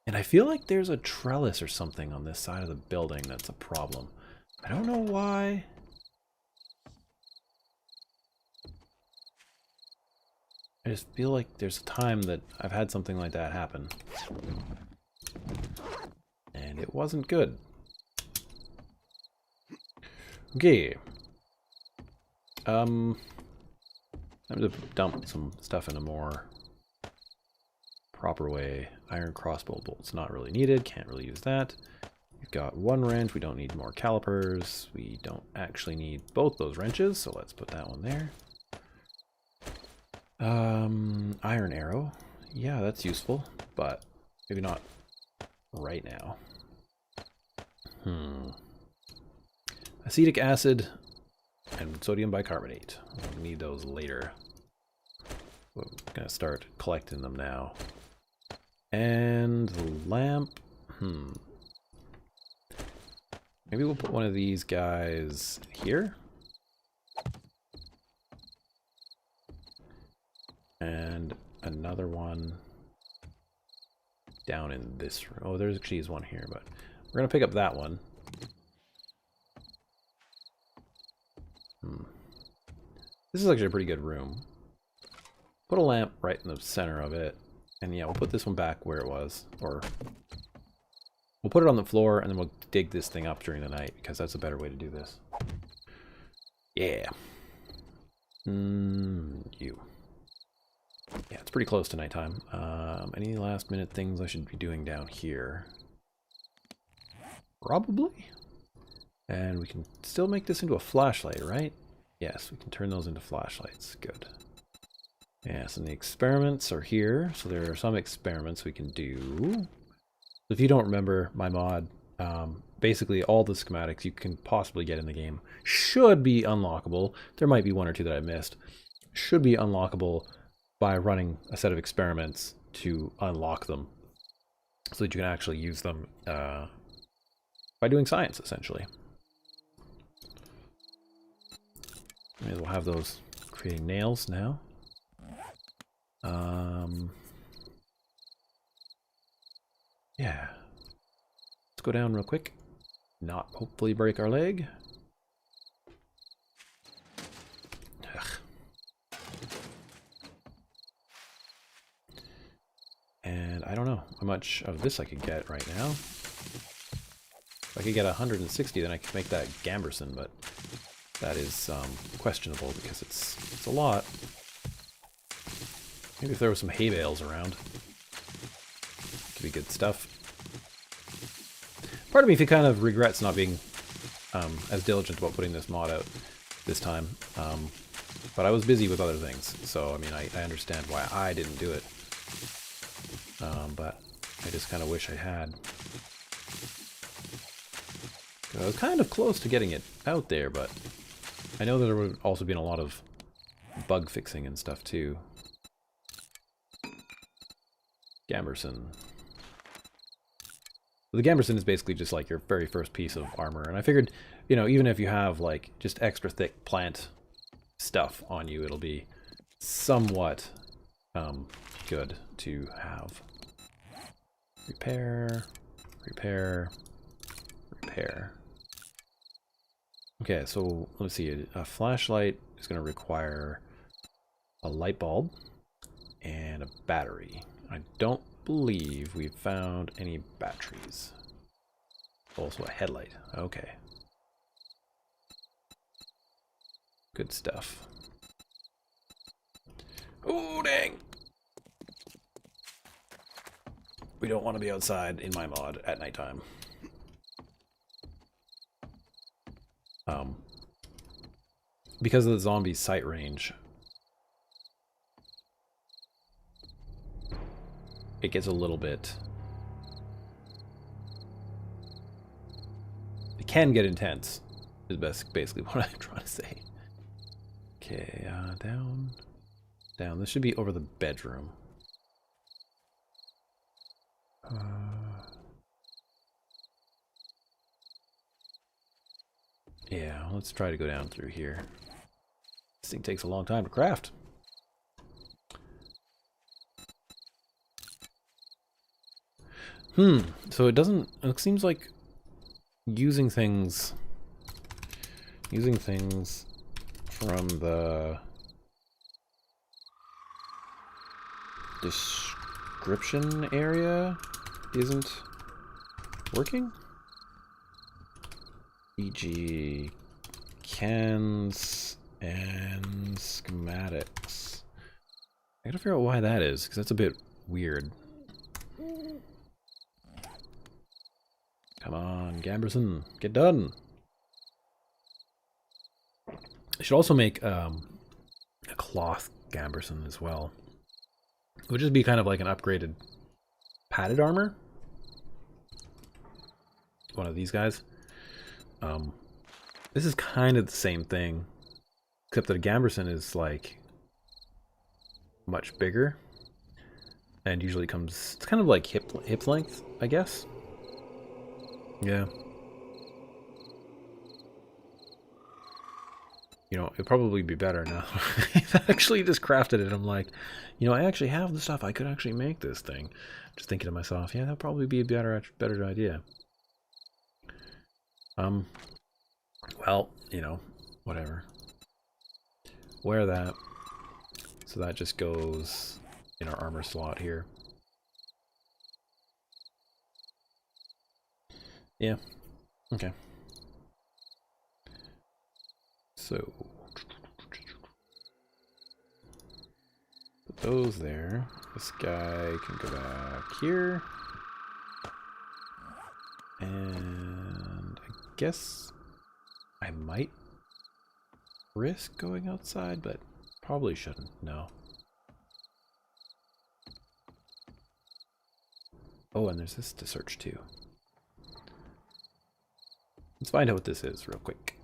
And I feel like there's a trellis or something on this side of the building that's a problem. I don't know why. I just feel like there's a time that I've had something like that happen. And it wasn't good. Okay. I'm going to dump some stuff in a more proper way. Iron crossbow bolts not really needed. Can't really use that. We've got one wrench. We don't need more calipers. We don't actually need both those wrenches, so let's put that one there. Iron arrow. Yeah, that's useful, but maybe not right now. Acetic acid and sodium bicarbonate. We'll need those later. We're gonna start collecting them now. And the lamp. Maybe we'll put one of these guys here. And another one down in this room. Oh, there's actually one here, but we're gonna pick up that one. This is actually a pretty good room. Put a lamp right in the center of it. And yeah, we'll put this one back where it was. Or we'll put it on the floor and then we'll dig this thing up during the night because that's a better way to do this. Yeah. You. Yeah, it's pretty close to nighttime. Any last minute things I should be doing down here? Probably. And we can still make this into a flashlight, right? Yes, we can turn those into flashlights. Good. Yes, and the experiments are here. So there are some experiments we can do. If you don't remember my mod, basically all the schematics you can possibly get in the game should be unlockable. There might be one or two that I missed. Should be unlockable by running a set of experiments to unlock them so that you can actually use them by doing science, essentially. We'll have those creating nails now. Yeah. Let's go down real quick. Not hopefully break our leg. And I don't know how much of this I could get right now. If I could get 160, then I could make that Gamberson, but that is questionable because it's a lot. Maybe if there was some hay bales around, could be good stuff. Part of me kind of regrets not being as diligent about putting this mod out this time, but I was busy with other things, so I mean I understand why I didn't do it. But I just kind of wish I had. I was kind of close to getting it out there, but I know that there would also been a lot of bug fixing and stuff too. Gamberson. The Gamberson is basically just like your very first piece of armor, and I figured, you know, even if you have like just extra thick plant stuff on you, it'll be somewhat good to have. Repair, repair, repair. Okay, so let's see. A flashlight is going to require a light bulb and a battery. I don't believe we've found any batteries. Also a headlight. Okay. Good stuff. Oh, dang! We don't want to be outside in my mod at nighttime. Because of the zombie sight range, it gets a little bit... It can get intense, is basically what I'm trying to say. Okay, down. Down. This should be over the bedroom. Yeah, let's try to go down through here. This thing takes a long time to craft. So it doesn't, it seems like using things from the description area isn't working. E.g. cans and schematics. I gotta figure out why that is, because that's a bit weird. Come on, Gamberson, get done. I should also make a cloth Gamberson as well. It would just be kind of like an upgraded padded armor. One of these guys. This is kind of the same thing, except that a Gamberson is like much bigger and usually comes, it's kind of like hip length, I guess. Yeah. You know, it'd probably be better now. I actually just crafted it. I'm like, you know, I actually have the stuff. I could actually make this thing. Just thinking to myself, yeah, that'd probably be a better idea. Well, you know, whatever. Wear that. So that just goes in our armor slot here. Yeah. Okay. So put those there. This guy can go back here. And I guess I might risk going outside, but probably shouldn't. No. Oh, and there's this to search too. Let's find out what this is real quick.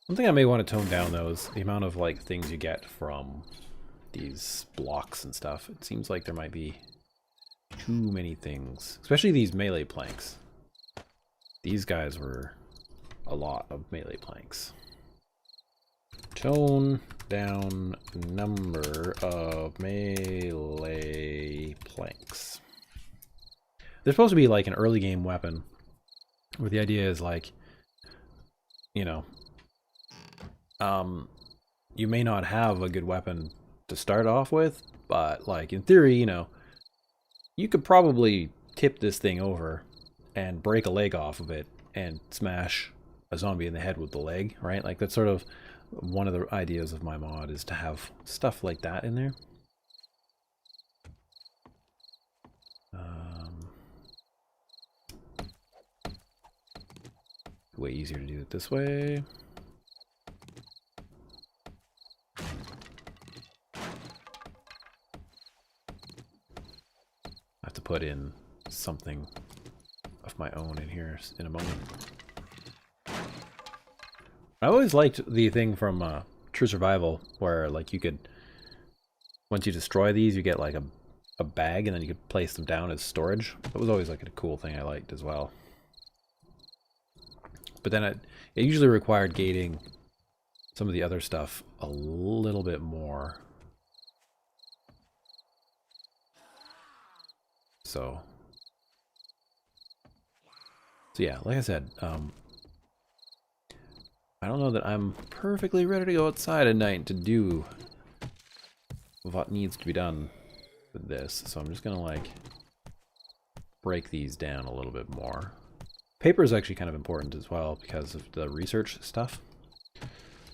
One thing I may want to tone down though is the amount of like things you get from these blocks and stuff. It seems like there might be too many things, especially these melee planks. These guys were a lot of melee planks. Tone down number of melee planks. They're supposed to be like an early game weapon, where the idea is like, you know, you may not have a good weapon to start off with, but like in theory, you know, you could probably tip this thing over and break a leg off of it and smash a zombie in the head with the leg, right? Like that's sort of one of the ideas of my mod, is to have stuff like that in there. Way easier to do it this way. I have to put in something of my own in here in a moment. I always liked the thing from True Survival where like you could, once you destroy these, you get like a bag and then you could place them down as storage. That was always like a cool thing I liked as well. But then it usually required gating some of the other stuff a little bit more. So yeah, like I said, I don't know that I'm perfectly ready to go outside at night to do what needs to be done with this. So I'm just gonna like break these down a little bit more. Paper is actually kind of important as well because of the research stuff.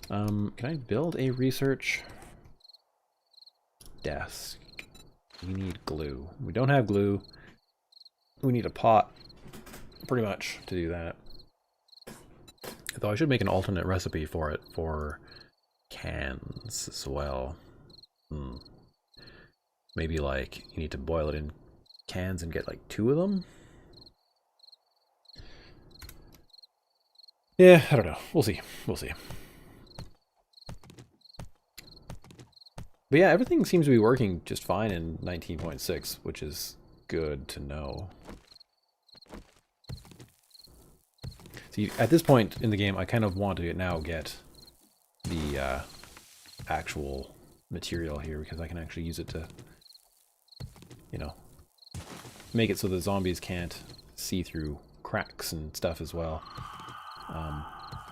Can I build a research desk? We need glue. We don't have glue. We need a pot, pretty much, to do that. Though I should make an alternate recipe for it for cans as well. Maybe like you need to boil it in cans and get like 2 of them. Yeah, I don't know. We'll see. We'll see. But yeah, everything seems to be working just fine in 19.6, which is good to know. See, at this point in the game, I kind of want to now get the actual material here, because I can actually use it to, you know, make it so the zombies can't see through cracks and stuff as well.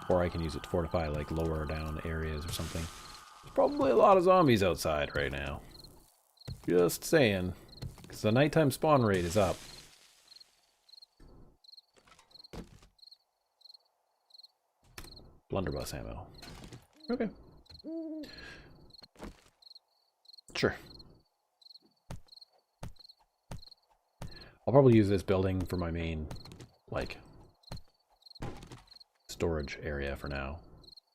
Or I can use it to fortify like lower down areas or something. There's probably a lot of zombies outside right now. Just saying. Because the nighttime spawn rate is up. Blunderbuss ammo. Okay. Sure. I'll probably use this building for my main, like, storage area for now.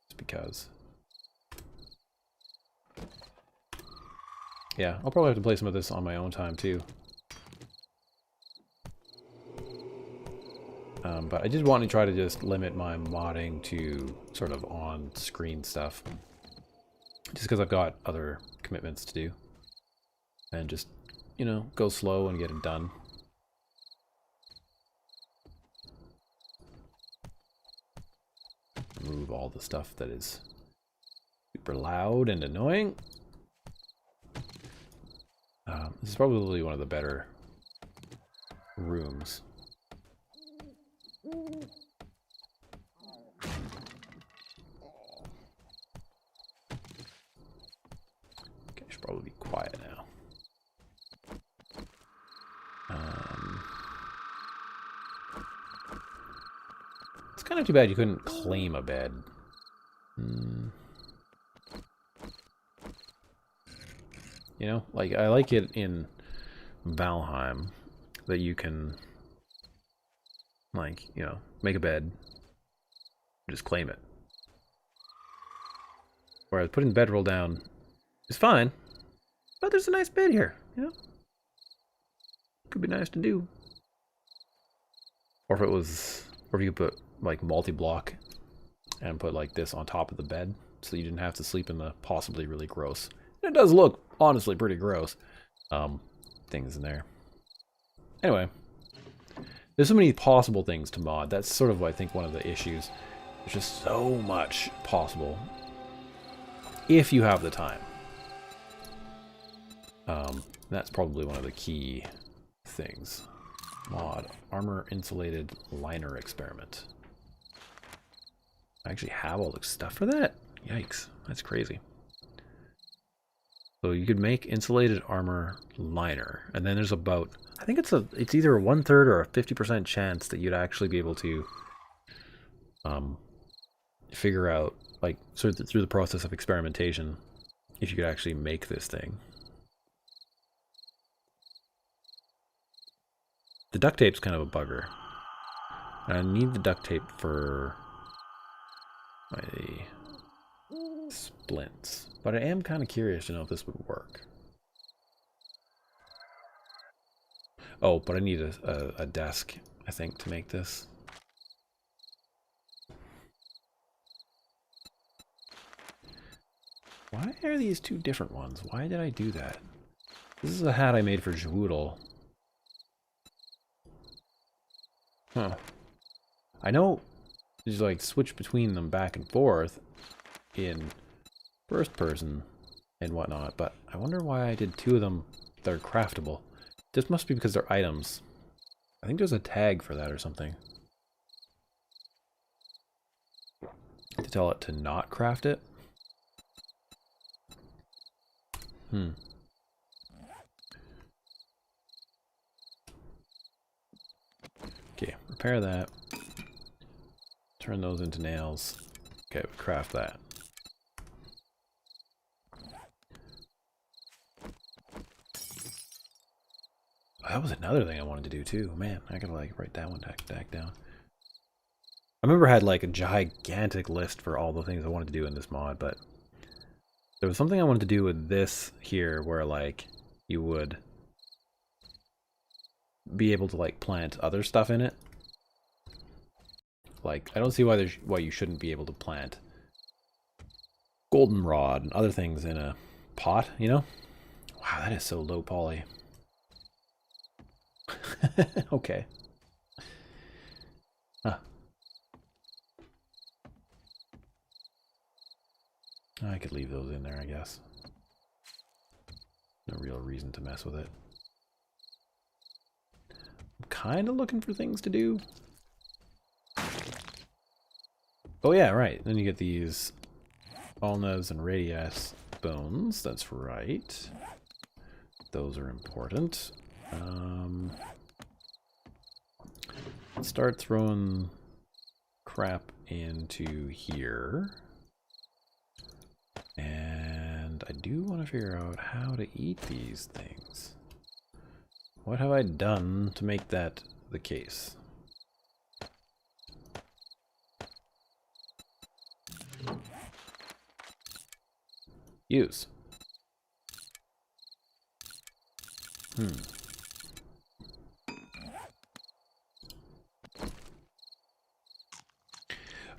Just because. Yeah, I'll probably have to play some of this on my own time too. But I did want to try to just limit my modding to sort of on-screen stuff. Just because I've got other commitments to do. And just, you know, go slow and get it done. Remove all the stuff that is super loud and annoying. This is probably one of the better rooms. Okay, I should probably be quiet now. It's kind of too bad you couldn't claim a bed. You know, like, I like it in Valheim that you can, like, you know, make a bed, just claim it. Whereas putting the bedroll down is fine, but there's a nice bed here, you know? Could be nice to do. Or if it was, or if you could put, like, multi-block and put, like, this on top of the bed so you didn't have to sleep in the possibly really gross. And it does look, honestly, pretty gross. Things in there. Anyway, there's so many possible things to mod. That's sort of, I think, one of the issues. There's just so much possible if you have the time. That's probably one of the key things. Mod armor insulated liner experiment. I actually have all the stuff for that? Yikes, that's crazy. So you could make insulated armor liner, and then there's about, I think it's either a 1/3 or a 50% chance that you'd actually be able to figure out, like, sort of through the process of experimentation, if you could actually make this thing. The duct tape's kind of a bugger. I need the duct tape for my splints. But I am kind of curious to know if this would work. Oh, but I need a desk, I think, to make this. Why are these two different ones? Why did I do that? This is a hat I made for Jwoodle. Huh. I know you just, like, switch between them back and forth in first person and whatnot, but I wonder why I did two of them that are craftable. This must be because they're items. I think there's a tag for that or something. To tell it to not craft it. Okay, repair that. Turn those into nails. Okay, craft that. That was another thing I wanted to do too. Man, I gotta, like, write that one back down. I remember I had, like, a gigantic list for all the things I wanted to do in this mod, but there was something I wanted to do with this here where, like, you would be able to, like, plant other stuff in it. Like, I don't see why you shouldn't be able to plant goldenrod and other things in a pot, you know? Wow, that is so low poly. Okay. Huh. I could leave those in there, I guess. No real reason to mess with it. I'm kind of looking for things to do. Oh yeah, right. Then you get these ulnas and radius bones. That's right. Those are important. Let's start throwing crap into here. And I do want to figure out how to eat these things. What have I done to make that the case? Use.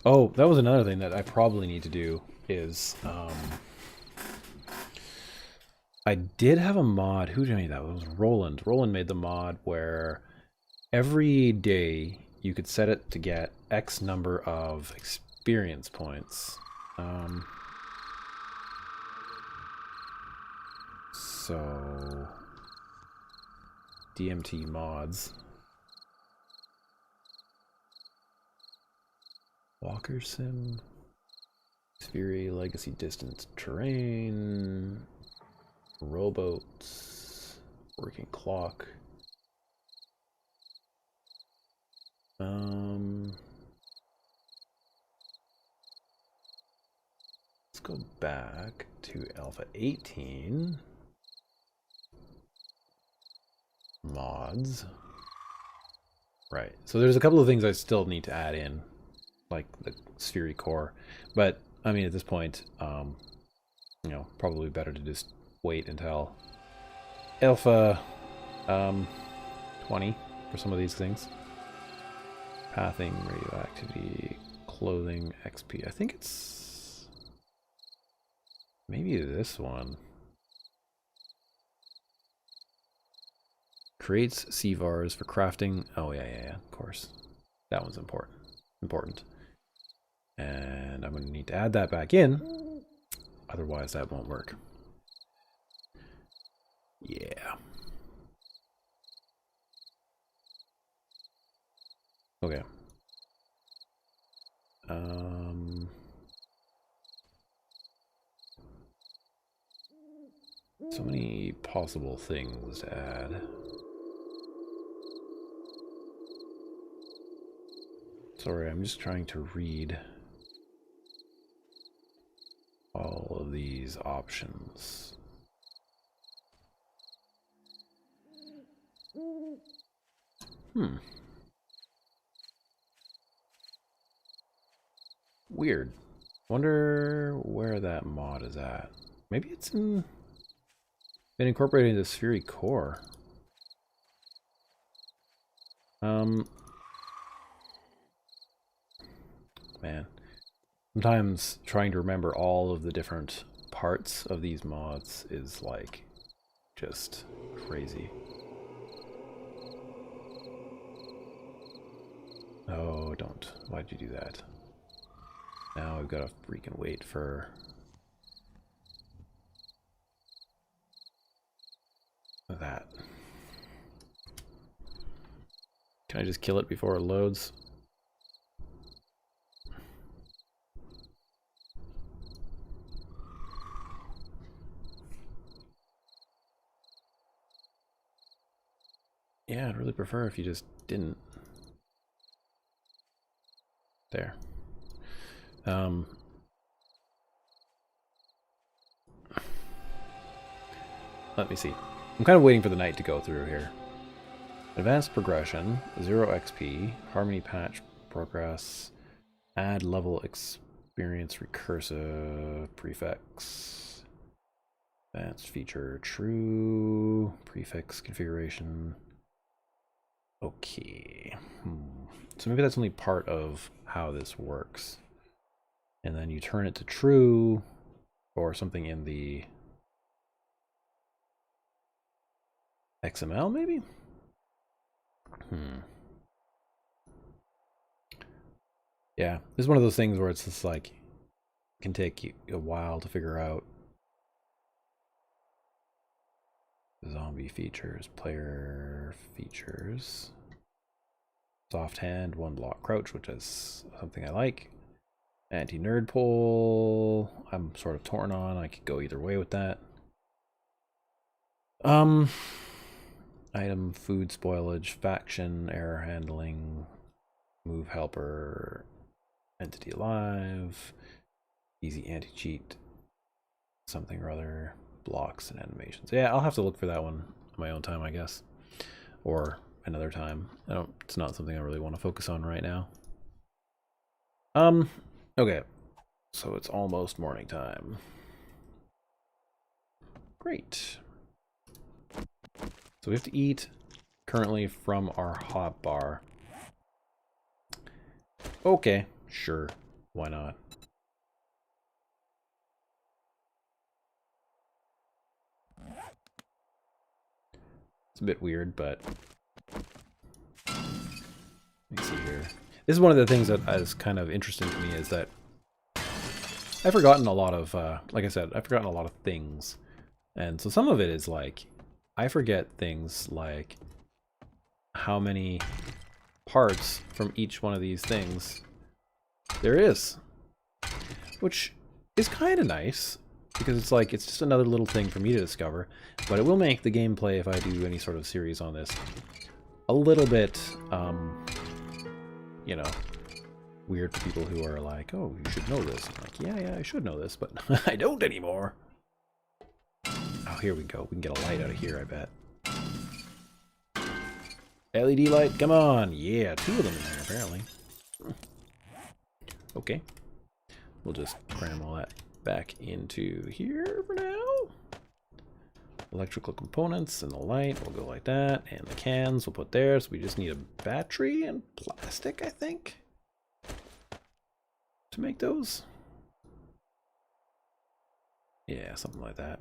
Oh, that was another thing that I probably need to do is, I did have a mod. Who made that? It was Roland. Roland made the mod where every day you could set it to get X number of experience points. So DMT mods. Walker Sim. Sphere Legacy Distance Terrain. Rowboats. Working Clock. Let's go back to Alpha 18. Mods. Right. So there's a couple of things I still need to add in, like the Sphere core. But I mean, at this point, you know, probably better to just wait until Alpha 20 for some of these things. Pathing, radioactivity, clothing, XP. I think it's maybe this one. Creates CVARs for crafting. Oh yeah, of course. That one's important. And I'm going to need to add that back in. Otherwise that won't work. Yeah. Okay. So many possible things to add. Sorry, I'm just trying to read all of these options. Weird. Wonder where that mod is at. Maybe it's been incorporated into the Sphere core. Man. Sometimes trying to remember all of the different parts of these mods is like just crazy. Oh, don't. Why'd you do that? Now I've got to freaking wait for that. Can I just kill it before it loads? Yeah, I'd really prefer if you just didn't. There. Let me see. I'm kind of waiting for the night to go through here. Advanced progression, 0 XP, harmony patch progress, add level experience recursive prefix, advanced feature true, prefix configuration. Okay. So maybe that's only part of how this works. And then you turn it to true or something in the XML maybe? Yeah, this is one of those things where it's just like, can take a while to figure out. Zombie features, player features. Soft hand, 1 block crouch, which is something I like. Anti-nerd pole, I'm sort of torn on. I could go either way with that. Item, food spoilage, faction, error handling, move helper, entity alive, easy anti-cheat, something or other, blocks and animations. Yeah, I'll have to look for that one on my own time, I guess. Or another time. It's not something I really want to focus on right now. Okay. So it's almost morning time. Great. So we have to eat currently from our hot bar. Okay, sure. Why not? It's a bit weird, but let me see here. This is one of the things that is kind of interesting to me, is that I've forgotten a lot of, like I said, I've forgotten a lot of things. And so some of it is like, I forget things like how many parts from each one of these things there is. Which is kind of nice, because it's like, it's just another little thing for me to discover. But it will make the gameplay, if I do any sort of series on this, a little bit, you know, weird for people who are like, oh, you should know this. I'm like, yeah, I should know this, but I don't anymore. Oh, here we go. We can get a light out of here, I bet. LED light, come on. Yeah, 2 of them in there, apparently. Okay. We'll just cram all that back into here for now. Electrical components and the light will go like that. And the cans we'll put there. So we just need a battery and plastic, I think, to make those. Yeah, something like that.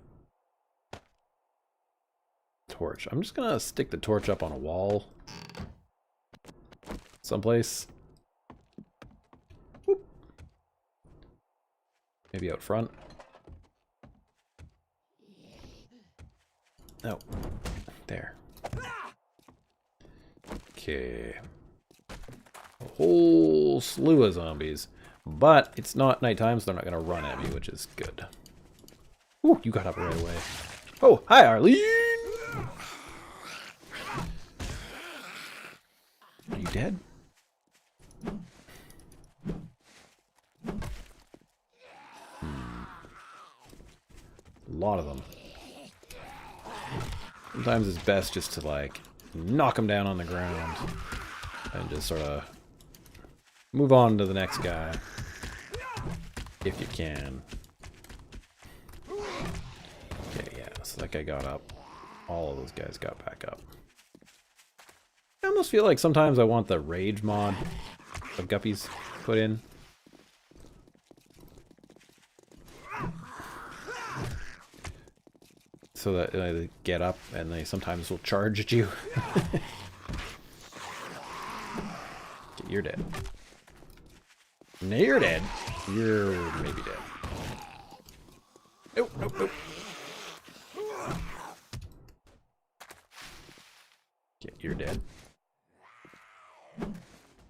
Torch. I'm just gonna stick the torch up on a wall someplace. Whoop. Maybe out front. Oh, there. Okay. A whole slew of zombies. But it's not nighttime, so they're not going to run at me, which is good. Ooh, you got up right away. Oh, hi, Arlene! Are you dead? A lot of them. Sometimes it's best just to, like, knock them down on the ground and just sort of move on to the next guy, if you can. Okay, yeah, so that guy got up. All of those guys got back up. I almost feel like sometimes I want the rage mod of Guppies put in. So that they get up and they sometimes will charge at you. Okay, you're dead. No, you're dead. You're maybe dead. Nope, nope, nope. Okay, you're dead.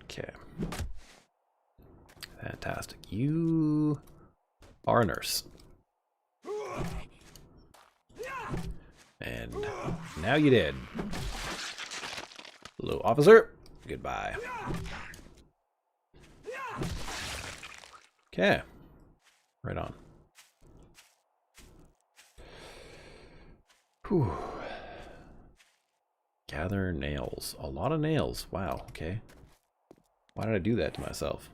Okay. Fantastic. You are a nurse. And now you did. Hello, officer. Goodbye. Okay. Right on. Whew. Gather nails. A lot of nails. Wow, okay. Why did I do that to myself?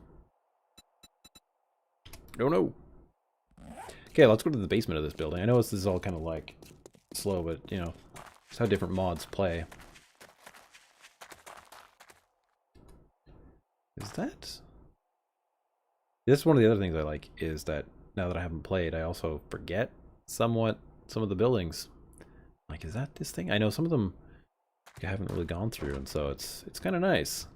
Don't know. Okay, let's go to the basement of this building. I know this is all kind of like slow, but you know, it's how different mods play. Is that? This is one of the other things I like, is that now that I haven't played, I also forget somewhat some of the buildings. Like, is that this thing? I know some of them I haven't really gone through, and so it's kind of nice.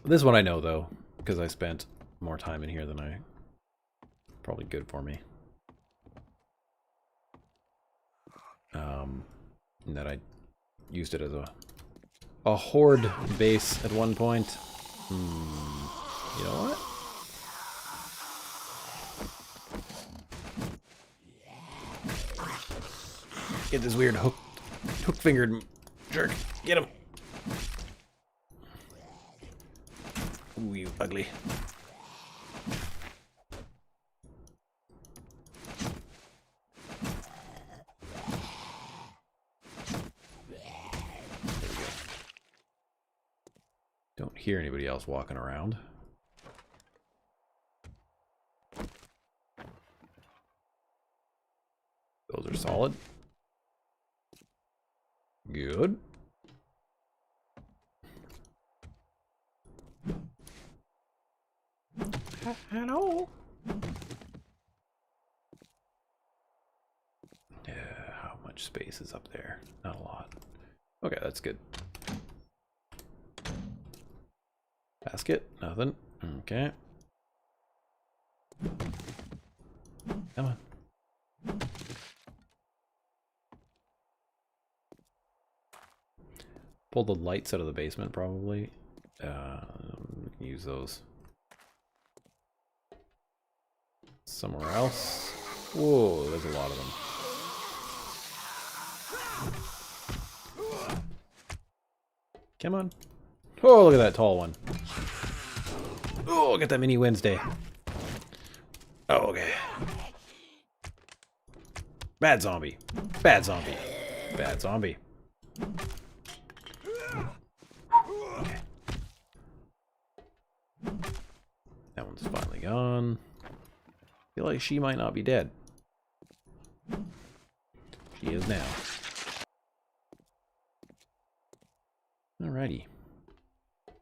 This one I know though, because I spent more time in here than I... Probably good for me. And that I used it as a horde base at one point. You know what? Get this weird hook-fingered jerk. Get him. Ooh, you ugly. Don't hear anybody else walking around. Those are solid. Good. Hello. Yeah, how much space is up there? Not a lot. Okay, that's good. Basket, nothing. Okay. Come on. Pull the lights out of the basement, probably. Use those somewhere else. Whoa, there's a lot of them. Come on. Oh, look at that tall one. Oh, look at that mini Wednesday. Oh, okay. Bad zombie. Bad zombie. Bad zombie. Okay. That one's finally gone. I feel like she might not be dead. She is now. Alrighty. I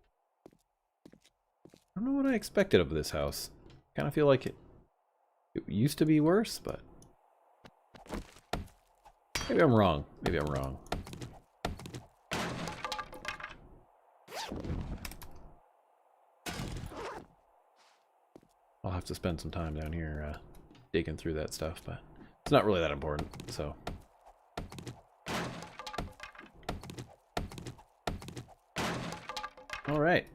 don't know what I expected of this house. Kind of feel like it used to be worse, but maybe I'm wrong. Maybe I'm wrong. I'll have to spend some time down here digging through that stuff, but it's not really that important, so. Alright,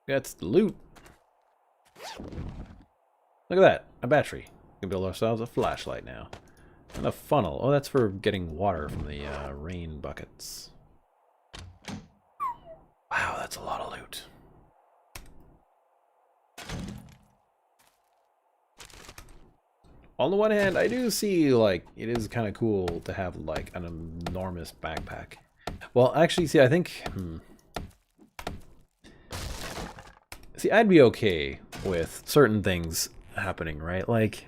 that's the loot. Look at that, a battery. We can build ourselves a flashlight now. And a funnel. Oh, that's for getting water from the rain buckets. Wow, that's a lot of loot. On the one hand, I do see, like, it is kind of cool to have, like, an enormous backpack. Well, actually, see, I think... See, I'd be okay with certain things happening, right? Like...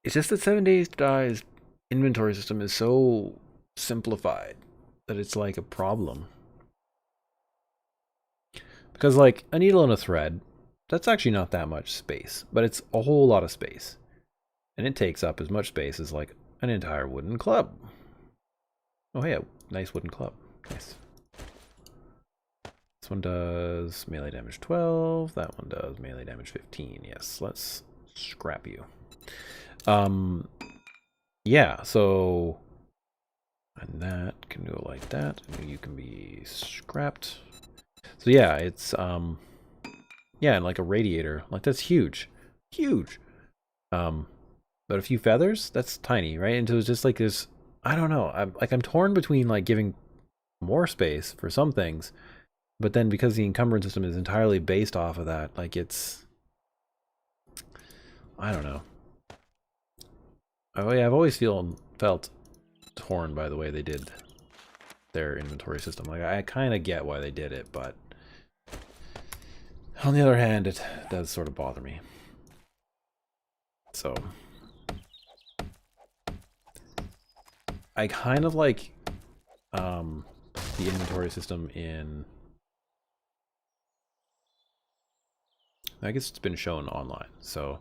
It's just that 7 Days to Die's inventory system is so simplified that it's, like, a problem. Because, like, a needle and a thread... That's actually not that much space, but it's a whole lot of space. And it takes up as much space as, like, an entire wooden club. Oh, hey, a nice wooden club. Nice. This one does melee damage 12. That one does melee damage 15. Yes, let's scrap you. Yeah, so... And that can go like that. And you can be scrapped. So yeah, it's, yeah, and like a radiator. Like, that's huge. Huge. But a few feathers? That's tiny, right? And so it's just like this... I don't know. I'm torn between, like, giving more space for some things, but then because the encumbrance system is entirely based off of that, like, it's... I don't know. Oh, yeah, I've always felt torn by the way they did their inventory system. Like, I kind of get why they did it, but... On the other hand, it does sort of bother me. So... I kind of like the inventory system in... I guess it's been shown online, so...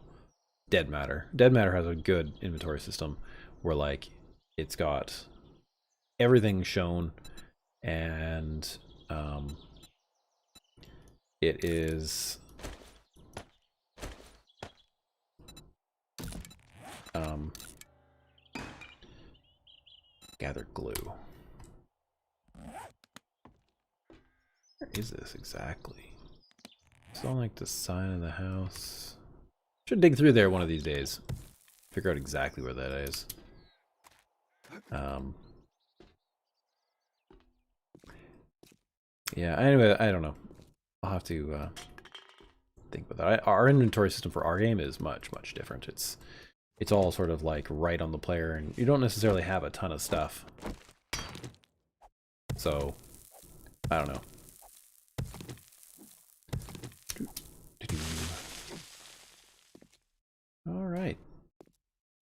Dead Matter. Dead Matter has a good inventory system where, like, it's got everything shown, and it is gather glue. Where is this exactly? It's on like the side of the house. Should dig through there one of these days. Figure out exactly where that is. Yeah, anyway, I don't know. I'll have to think about that. Our inventory system for our game is much, much different. It's all sort of like right on the player, and you don't necessarily have a ton of stuff. So, I don't know. Alright.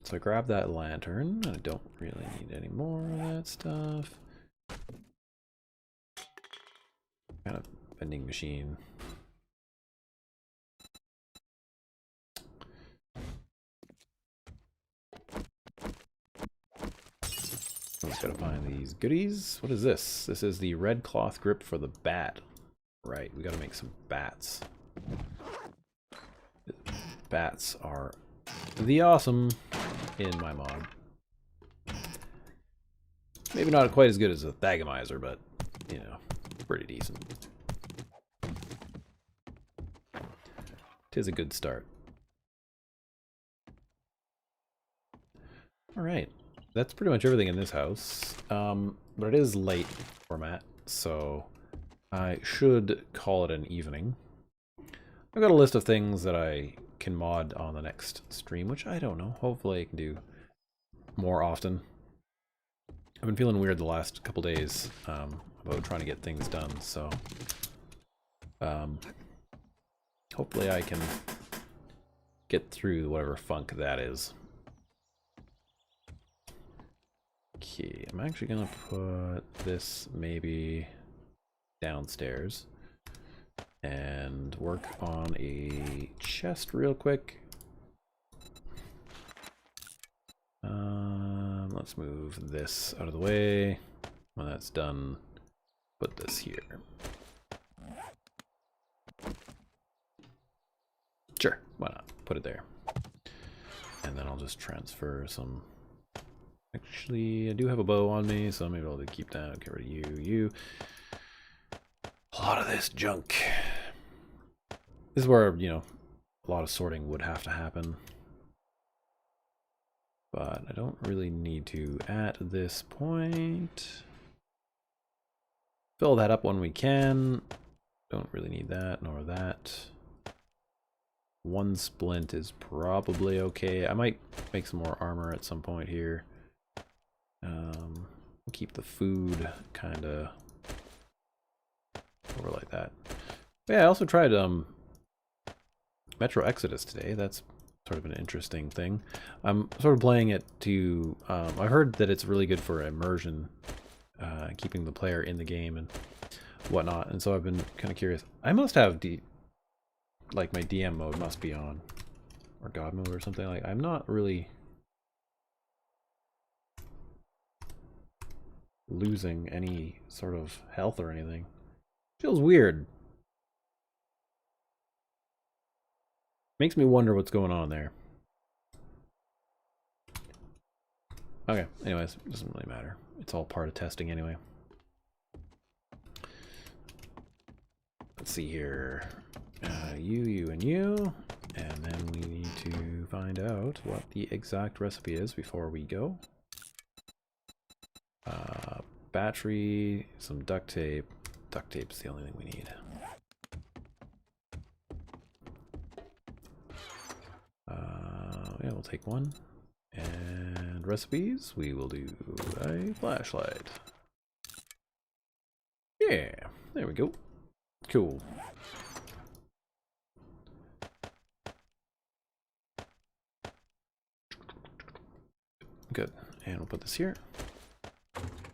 So I grabbed that lantern. I don't really need any more of that stuff. Kind of vending machine. I just gotta find these goodies. What is this? This is the red cloth grip for the bat. Right, we gotta make some bats. Bats are the awesome in my mod. Maybe not quite as good as a Thagomizer, but, you know, pretty decent. Tis a good start. Alright, that's pretty much everything in this house. But it is late for Matt, so I should call it an evening. I've got a list of things that I can mod on the next stream, which I don't know. Hopefully I can do more often. I've been feeling weird the last couple days about trying to get things done, so hopefully I can get through whatever funk that is. Okay, I'm actually gonna put this maybe downstairs and work on a chest real quick. Let's move this out of the way. When that's done, put this here. Sure, why not? Put it there. And then I'll just transfer some. Actually, I do have a bow on me, so maybe I'll keep that. Get rid of you. A lot of this junk. This is where, you know, a lot of sorting would have to happen. But I don't really need to at this point. Fill that up when we can. Don't really need that, nor that. One splint is probably okay. I might make some more armor at some point here. Keep the food kind of over like that. But yeah, I also tried Metro Exodus today. That's sort of an interesting thing. I'm sort of playing it to... I heard that it's really good for immersion, keeping the player in the game and whatnot. And so I've been kind of curious. I must have like my DM mode must be on, or God mode or something. Like I'm not really losing any sort of health or anything. Feels weird. Makes me wonder what's going on there. Okay, anyways, it doesn't really matter. It's all part of testing anyway. Let's see here. You, and you. And then we need to find out what the exact recipe is before we go. Battery, some duct tape. Duct tape's the only thing we need. Yeah, we'll take one. And recipes, we will do a flashlight. Yeah, there we go. Cool. Good. And we'll put this here.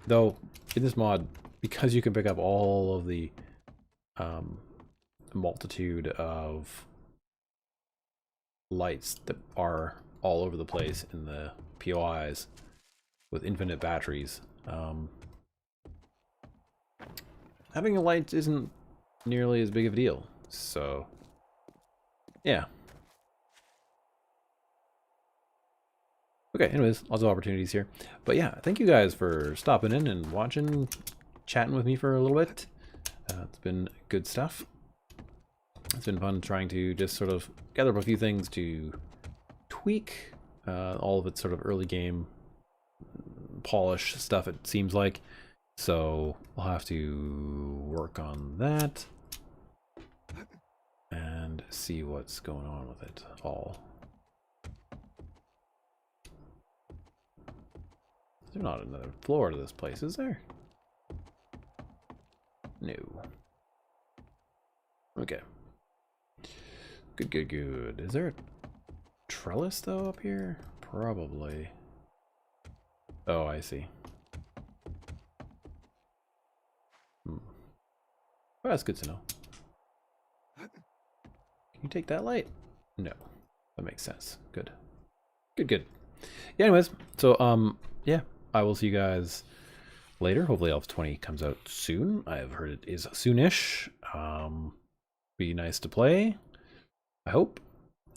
Though, in this mod, because you can pick up all of the multitude of lights that are all over the place in the POIs with infinite batteries, having a light isn't nearly as big of a deal. So, yeah. Okay, anyways, lots of opportunities here. But yeah, thank you guys for stopping in and watching, chatting with me for a little bit. It's been good stuff. It's been fun trying to just sort of gather up a few things to tweak all of its sort of early game polish stuff, it seems like. So we'll have to work on that and see what's going on with it all. There's not another floor to this place, is there? No. Okay. Good, good, good. Is there a trellis, though, up here? Probably. Oh, I see. Well, that's good to know. Can you take that light? No. That makes sense. Good. Good, good. Yeah, anyways, so, yeah, I will see you guys later. Hopefully Elf 20 comes out soon. I've heard it is soonish. Be nice to play, I hope.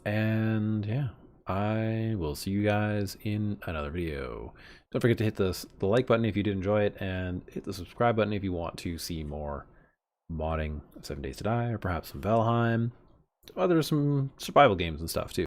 And yeah, I will see you guys in another video. Don't forget to hit the like button if you did enjoy it, and hit the subscribe button if you want to see more modding of 7 Days to Die, or perhaps some Valheim. Oh, there's some survival games and stuff too.